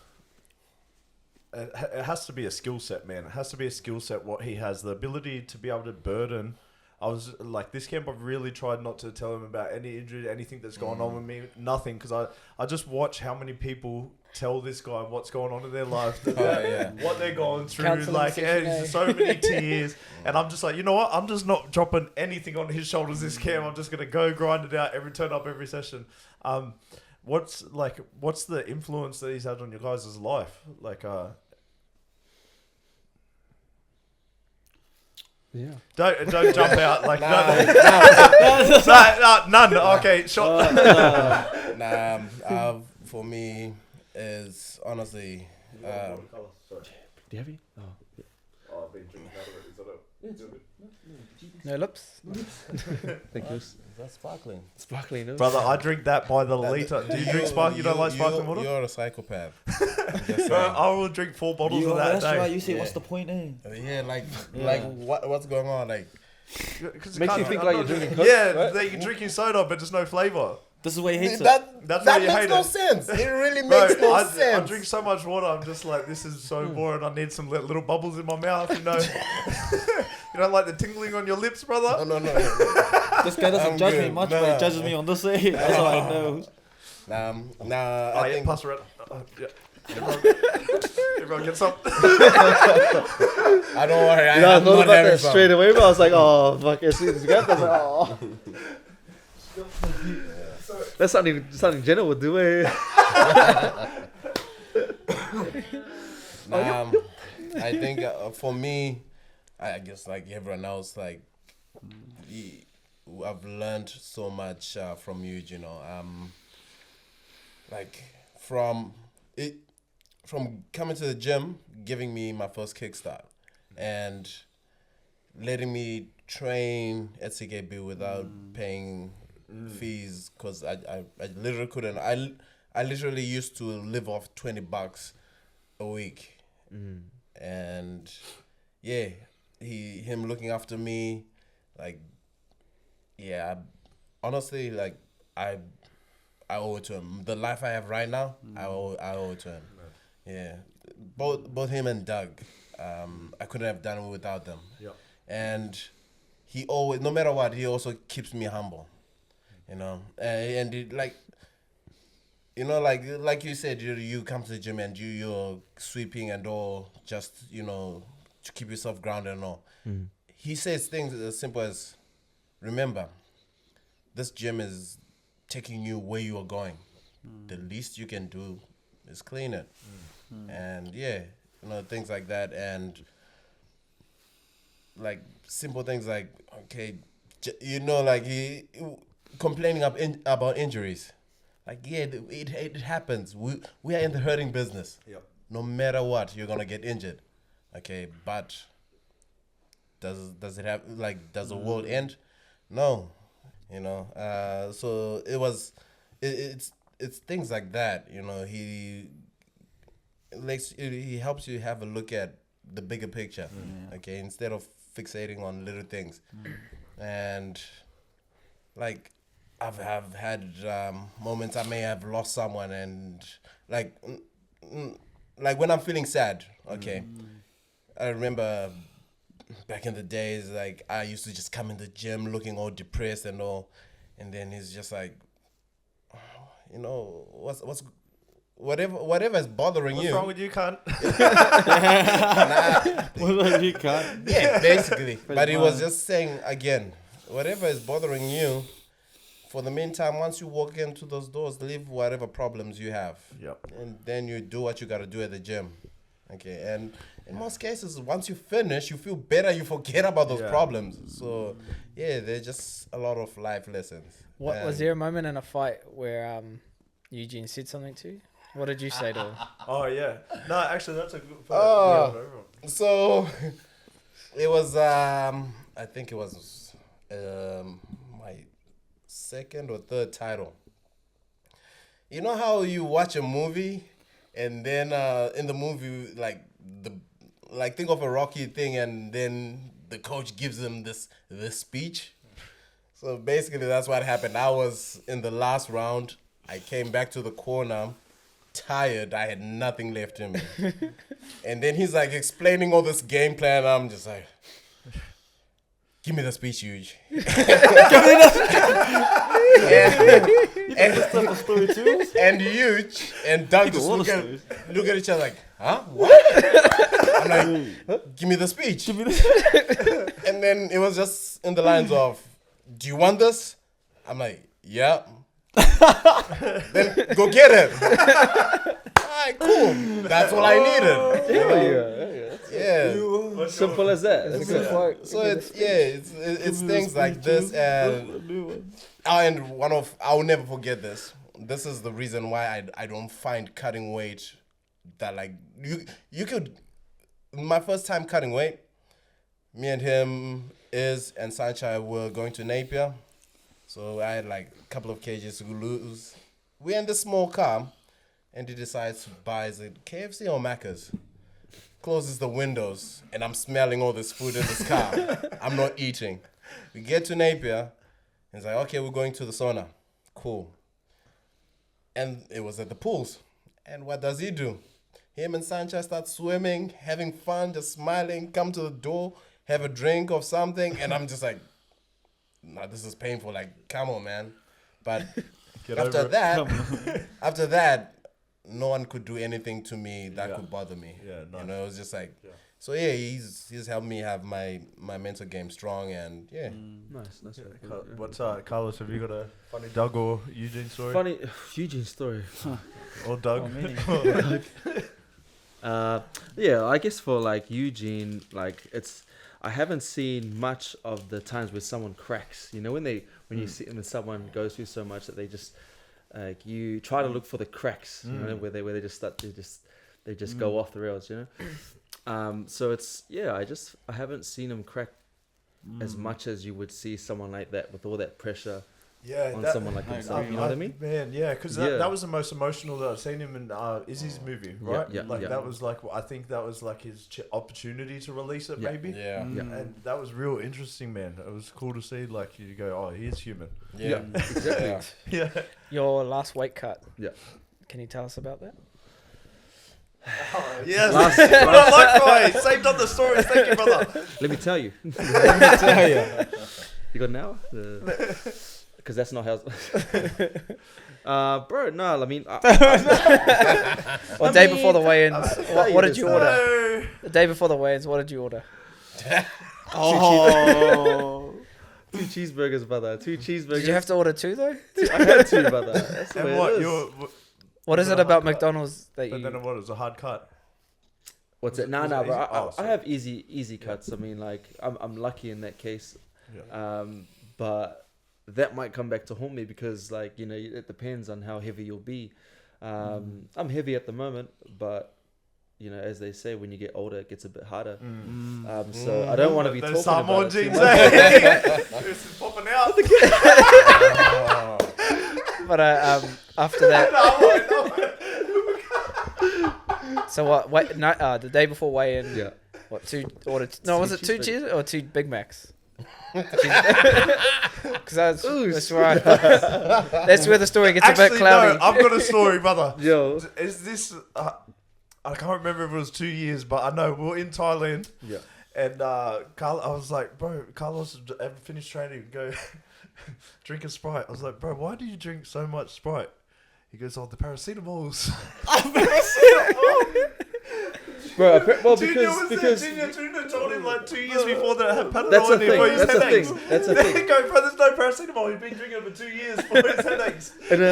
It has to be a skill set, man. It has to be a skill set. What he has, the ability to be able to burden. I was like, this camp, I've really tried not to tell him about any injury, anything that's going on with me, nothing, because I just watch how many people tell this guy what's going on in their life, what they're going through, Counselling like, session, so many tears, and I'm just like, you know what? I'm just not dropping anything on his shoulders this camp. I'm just gonna go grind it out, turn up every session. What's the influence that he's had on your guys' life? Like, don't jump out like none. Okay, shot. For me, is honestly. Do you have it? Oh, I've been drinking out of it. Is that it? No lips. Thank you. Is that sparkling? Sparkling, no? Brother, I drink that by the litre. Do you drink sparkling? You don't like sparkling water? You're a psychopath. Bro, I will drink 4 bottles of that that's day. right. You say, what's the point, eh? Yeah, like what's going on? Like, Makes you think like you're drinking Coke, Yeah, right? that you're drinking soda, but there's no flavour. This is why he hates it. That's that why you makes hate no it. sense. It really Bro, makes no I sense. drink so much water, I'm just like, this is so boring. I need some little bubbles in my mouth, you know. You don't like the tingling on your lips, brother? No. This guy doesn't I'm judge me good. much, but he judges me on this way. That's all I know. I think pass around. Yeah. Everyone get some. I don't worry. I thought not about having that some. straight away, but I was like, oh, fuck, as soon as you got that, I was like, oh. That's something Jenna would do, eh? I think for me, I guess like everyone else, like I've learned so much from you, you know. Like from coming to the gym, giving me my first kickstart, and letting me train at CKB without paying fees, because I literally couldn't. I literally used to live off $20 a week, and yeah, him looking after me, like, yeah, honestly, like I owe it to him. The life I have right now, I owe it to him. Yeah, both him and Doug, I couldn't have done it without them. Yeah. And he always, no matter what, he also keeps me humble, you know. And it, like, you know, like you said, you come to the gym and you're sweeping and all, just, you know, to keep yourself grounded and all. He says things as simple as, remember, this gym is taking you where you are going. The least you can do is clean it. And yeah, you know, things like that. And like simple things like, okay, you know, like he complaining about injuries. Like, yeah, it happens. We are in the hurting business. Yep. No matter what, you're gonna get injured. Okay, but does it have, like, does the world end? No, you know. So it's things like that. You know, he helps you have a look at the bigger picture. Okay, instead of fixating on little things. And like, I've had moments I may have lost someone, and like when I'm feeling sad, okay, I remember back in the days, like I used to just come in the gym looking all depressed and all, and then he's just like, you know, what's whatever is bothering What's you. wrong with you, cunt? Well, you can't. Yeah, basically. But he was much. just saying again, whatever is bothering you, for the meantime, once you walk into those doors, leave whatever problems you have. Yep. And then you do what you got to do at the gym. Okay. And in most cases, once you finish, you feel better. You forget about those problems. So, yeah, they're just a lot of life lessons. What was And- there a moment in a fight where Eugene said something to you? What did you say to him? Oh, yeah. No, actually, that's a good Oh. yeah, So it was I think it was my second or third title. You know how you watch a movie and then in the movie think of a Rocky thing and then the coach gives them this speech. So basically that's what happened. I was in the last round. I came back to the corner tired. I had nothing left in me. And then he's like explaining all this game plan. I'm just like, give me the speech, Huge. and Huge and Doug just look at each other like, huh? What? I'm like, give me the speech. And then it was just in the lines of, do you want this? I'm like, yeah. Then go get it. Alright, cool. That's all I needed. Yeah. Simple as that. That's a good quote. So it's things like this, and I'll never forget this. This is the reason why I don't find cutting weight that like you could. My first time cutting weight, me and him and Sanchai were going to Napier, so I had like a couple of kgs to lose. We're in this small car, and he decides to buy is it KFC or Macca's. Closes the windows, and I'm smelling all this food in this car. I'm not eating. We get to Napier, and it's like, okay, we're going to the sauna. Cool. And it was at the pools. And what does he do? Him and Sanchez start swimming, having fun, just smiling, come to the door, have a drink of something, and I'm just like, nah, this is painful. Like, come on, man. But after that, no one could do anything to me that could bother me. Yeah, nice. You know, it was just like, so yeah, he's helped me have my mental game strong, and yeah. Nice. What's Carlos? Have you got a funny Doug or Eugene story? Funny Eugene story. Or Doug? Yeah, I guess for like Eugene, like I haven't seen much of the times where someone cracks. You know, when someone goes through so much that they just like you try to look for the cracks. You know, where they just start they just go off the rails. You know, so I haven't seen him crack as much as you would see someone like that with all that pressure. On someone like himself, you know what I mean? Man, yeah, because that was the most emotional that I've seen him in Izzy's movie, right? That was like, I think that was like his opportunity to release it, maybe. Yeah. And that was real interesting, man. It was cool to see, like, you go, oh, he is human. Yeah. Exactly. Yeah. Your last weight cut. Yeah. Can you tell us about that? Yes. Likewise. Saved up the story. Thank you, brother. Let me tell you. You got an hour? Because that's not how. Bro, no, I mean. Day before the weigh-ins, what did you order? The day before the weigh-ins, what did you order? Two cheeseburgers, brother. Did you have to order two though? I had two, brother. That's the And way what? it is. What is it about McDonald's that you? But then what? It was a hard cut. What's it? No, was it bro. easy? I have easy cuts. I mean, like I'm lucky in that case. Yeah. But that might come back to haunt me because, like, you know, it depends on how heavy you'll be. I'm heavy at the moment, but you know, as they say, when you get older, it gets a bit harder. So I don't want to be talking about it too jeans, much. This is popping out. But after that. So what? Wait, no. The day before weigh-in. Yeah. What? Was it two cheese or two Big Macs? Because that's right. That's where the story gets a bit cloudy. No, I've got a story, brother. Yo. Is this? I can't remember if it was 2 years, but I know we were in Thailand. Yeah. And I was like, bro, Carlos, ever finished training? Go drink a Sprite. I was like, bro, why do you drink so much Sprite? He goes, "Oh, the paracetamols." Bro, well, because Junior told him like 2 years before that had Panadol that's the in it for thing. his headaches. That's the thing. They go, "Bro, there's no paracetamol. He's been drinking it for 2 years for his headaches." And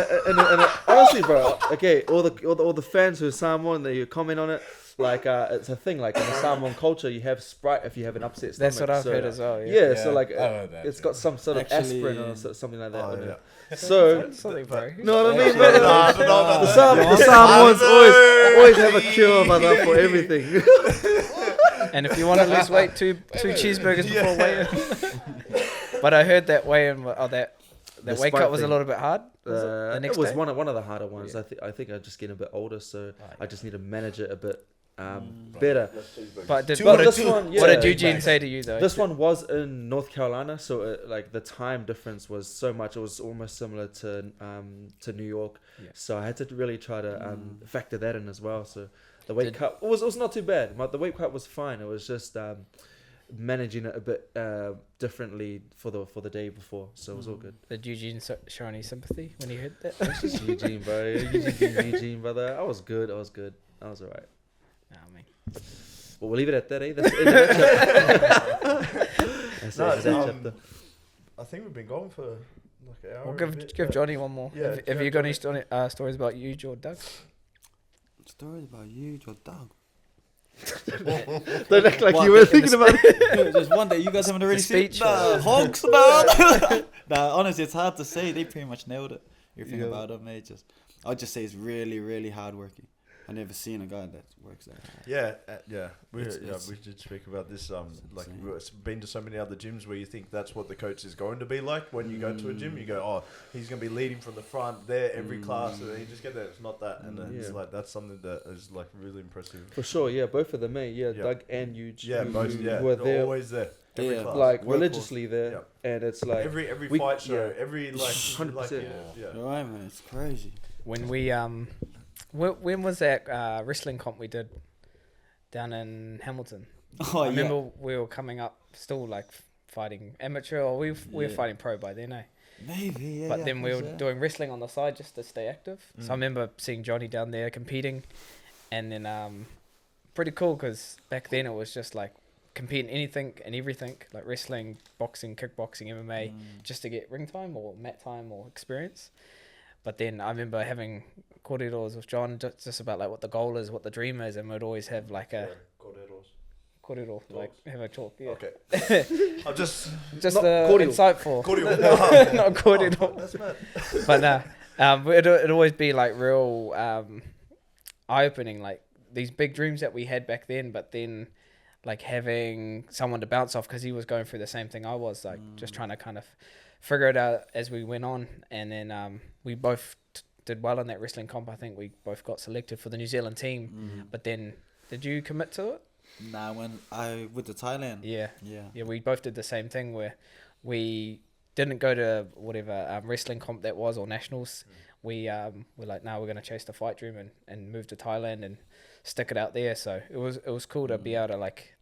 honestly, bro, okay, all the fans who are Samoan, they comment on it. Like it's a thing. Like in the Samoan culture, you have Sprite if you have an upset stomach. That's what I've heard as well. Yeah, so like I heard that, it's got some sort of Actually, aspirin or something like that. Oh, on yeah. it. So Something, bro. you know what I mean? Yeah. Brother? Nah, I don't know about The that. Samoans always have a cure, brother, for everything. And if you want to lose weight, two cheeseburgers before weigh-in. But I heard that weigh-in, that The weight Sprite cut was a thing. little bit hard. Was it the It next was day? one of the harder ones. Yeah. I think I'm just getting a bit older, so I just need to manage it a bit Mm. better. But But what this did one, what did yeah, Eugene say to you though? This one was in North Carolina, so like the time difference was so much. It was almost similar to New York. Yeah. So I had to really try to factor that in as well. So the weight Did- cut was not too bad. The weight cut was fine. It was just managing it a bit differently for the day before. So it was all good. Did Eugene show any sympathy when he heard that? Eugene, bro. Eugene, brother. I was good. I was alright. Nah, I mean, Well, we'll leave it at that, eh? That's the end of that chapter. That's the end of that No, chapter. I think we've been going for like an hour. we'll and a give bit, give yeah. Johnny one more. Yeah, Have yeah, you got any Johnny. stories about you, George Doug? Stories about you, your dog. Don't act like What, you were in the thinking about it. There's one that you guys haven't already seen. speech? Nah, Hawks, nah. Nah, honestly, it's hard to say. They pretty much nailed it. Everything Yeah. about them, mate. I'll just say it's really, really hardworking. I've never seen a guy that works that hard. Yeah. We It's- did speak about this. Like insane. we've been to so many other gyms where you think that's what the coach is going to be like. When you go to a gym, you go, "Oh, he's going to be leading from the front there every class," and then you just get there. It's not that, and then it's Yeah. like that's something that is like really impressive. For sure, yeah, both of them, mate. Yeah, Yeah. Doug and Huge. Yeah, both. Yeah, were they're there, always there. Every Yeah. class. like Workhorse. religiously there, Yeah. and it's like every we- fight show, yeah. every like 100%. yeah. Right, man. It's crazy. When we when was that wrestling comp we did down in Hamilton? Oh, I yeah. remember we were coming up still like fighting amateur, or we were Yeah. fighting pro by then, eh? Maybe, yeah. But yeah, then we were yeah. doing wrestling on the side just to stay active. So I Mm. remember seeing Johnny down there competing, and then pretty cool because back then it was just like competing anything and everything, like wrestling, boxing, kickboxing, MMA, just to get ring time or mat time or experience. But then I remember having corridors with John just about like what the goal is, what the dream is, and we'd always have like a corridor, like have a talk. Yeah. Okay. I'll just Just Not the cordial. insightful. cordial. Not cordial. Oh, that's mad. But it'd always be like real eye-opening, like these big dreams that we had back then, but then like having someone to bounce off because he was going through the same thing I was, like just trying to kind of figure it out as we went on. And then we both did well in that wrestling comp. I think we both got selected for the New Zealand team. But then did you commit to it? Nah, when I went to Thailand. Yeah. Yeah. Yeah, we both did the same thing where we didn't go to whatever wrestling comp that was or nationals. We were like, no, we're going to chase the fight dream and move to Thailand and stick it out there. So it was cool to be able to like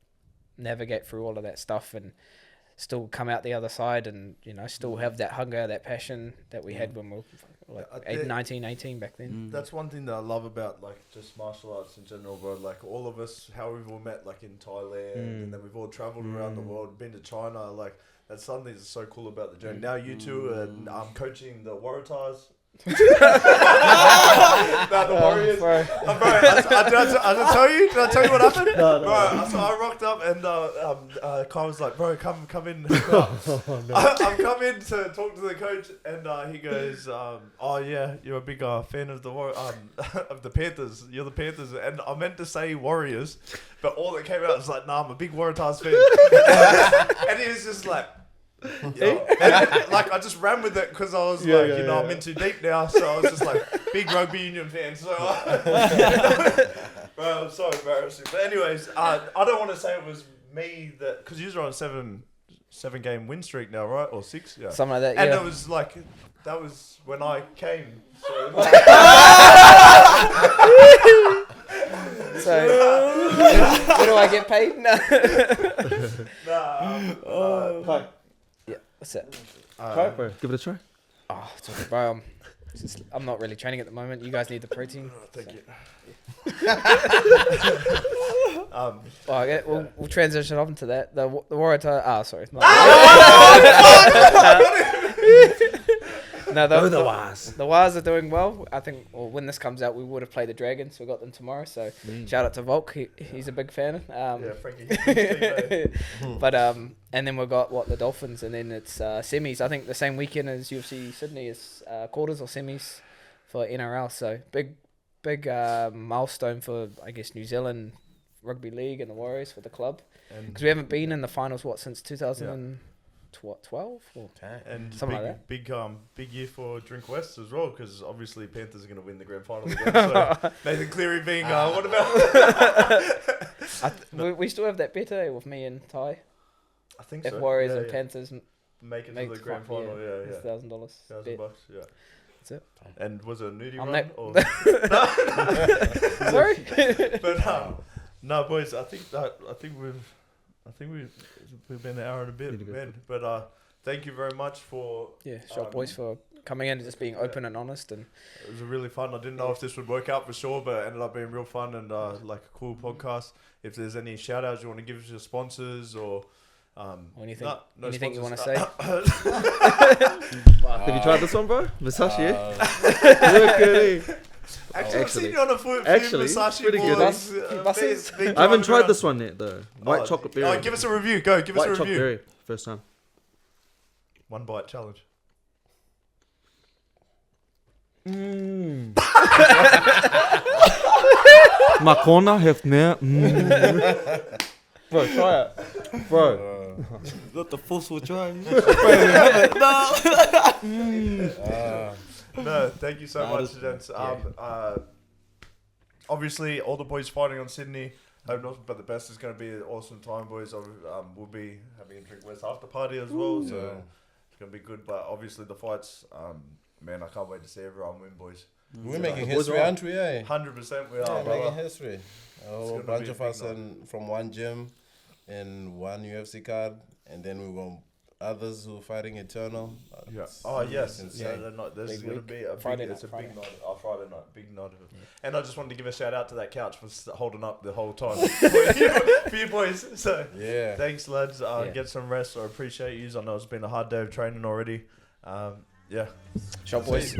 navigate through all of that stuff and still come out the other side and, you know, still have that hunger, that passion that we had when we were like I think- 19, 18 back then. That's one thing that I love about like just martial arts in general, bro. Like all of us, how we've all met like in Thailand, and then we've all traveled around the world, been to China. Like that's something that's so cool about the journey. Now you two are coaching the Waratahs. No, the Warriors. Bro. Bro, I tell you? Did I tell you what happened? No. Bro, so I rocked up and Kai was like, bro, come in. I'm coming to talk to the coach, and he goes, oh yeah, you're a big fan of the of the Panthers. You're the Panthers, and I meant to say Warriors, but all that came out was like, nah, I'm a big Waratahs fan. And he was just like. Yeah. And, like I just ran with it because I was I'm in too deep now, so I was just like big rugby union fan. So, bro, I'm so embarrassing. But anyways, I don't want to say it was me that because you're on a 7-game win streak now, right? Or 6, yeah. Something like that, yeah. And it was like that was when I came. So, So, where do I get paid? No. Kai, Yeah, what's that? Kai, bro, give it a try. Oh, it's okay, bro. I'm not really training at the moment. You guys need the protein. Thank you. We'll transition on to that. The Warrior title. Sorry. No, the Waz are doing well. I think when this comes out, we would have played the Dragons. We got them tomorrow. So shout out to Volk. He's a big fan. Frankie. But and then we've got the Dolphins, and then it's semis. I think the same weekend as UFC Sydney is quarters or semis for NRL. So big milestone for, I guess, New Zealand Rugby League and the Warriors for the club, because we haven't been in the finals since 2012 or and something like that. Big year for Drink West as well, because obviously Panthers are going to win the grand final again. So Nathan Cleary being what about? We still have that bet with me and Ty. I think if so. Warriors and Panthers make it to the grand final, $1,000. $1,000. Yeah. That's it. And was it a nudie run? Sorry. But no, boys. I think we've been an hour and a bit, man. But thank you very much for boys, for coming in and just being open and honest. And it was really fun. I didn't know if this would work out for sure, but it ended up being real fun and like a cool podcast. If there's any shout outs you want to give to your sponsors or anything, no anything you want to sponsors. say? Have you tried this one, bro? Versace? Actually, I've seen you on a few Versace pretty good. boards, I haven't tried this one yet, though. White chocolate berry. Oh, give us a review. Go, give us a White chocolate review. berry, first time. 1 bite challenge. My corner have mehr. Bro, try it. Bro. Not the forceful try. No, thank you so much, gents. Obviously, all the boys fighting on Sydney. Hope not, but the best is going to be an awesome time, boys. We'll be having a Drink West after party as well, so it's going to be good. But obviously, the fights, man, I can't wait to see everyone win, boys. We're making history, aren't we? 100% we are, making history. A gonna bunch be a of big us from one gym and one UFC card, and then we got others who are fighting eternal. Yeah. Oh yes. Insane. Yeah, this is going to be a big Friday night. night. Friday night. Big night. And I just wanted to give a shout out to that couch for holding up the whole time for you boys. So Yeah. thanks, lads. Get some rest. I appreciate you. I know it's been a hard day of training already. Yeah. Shop boys.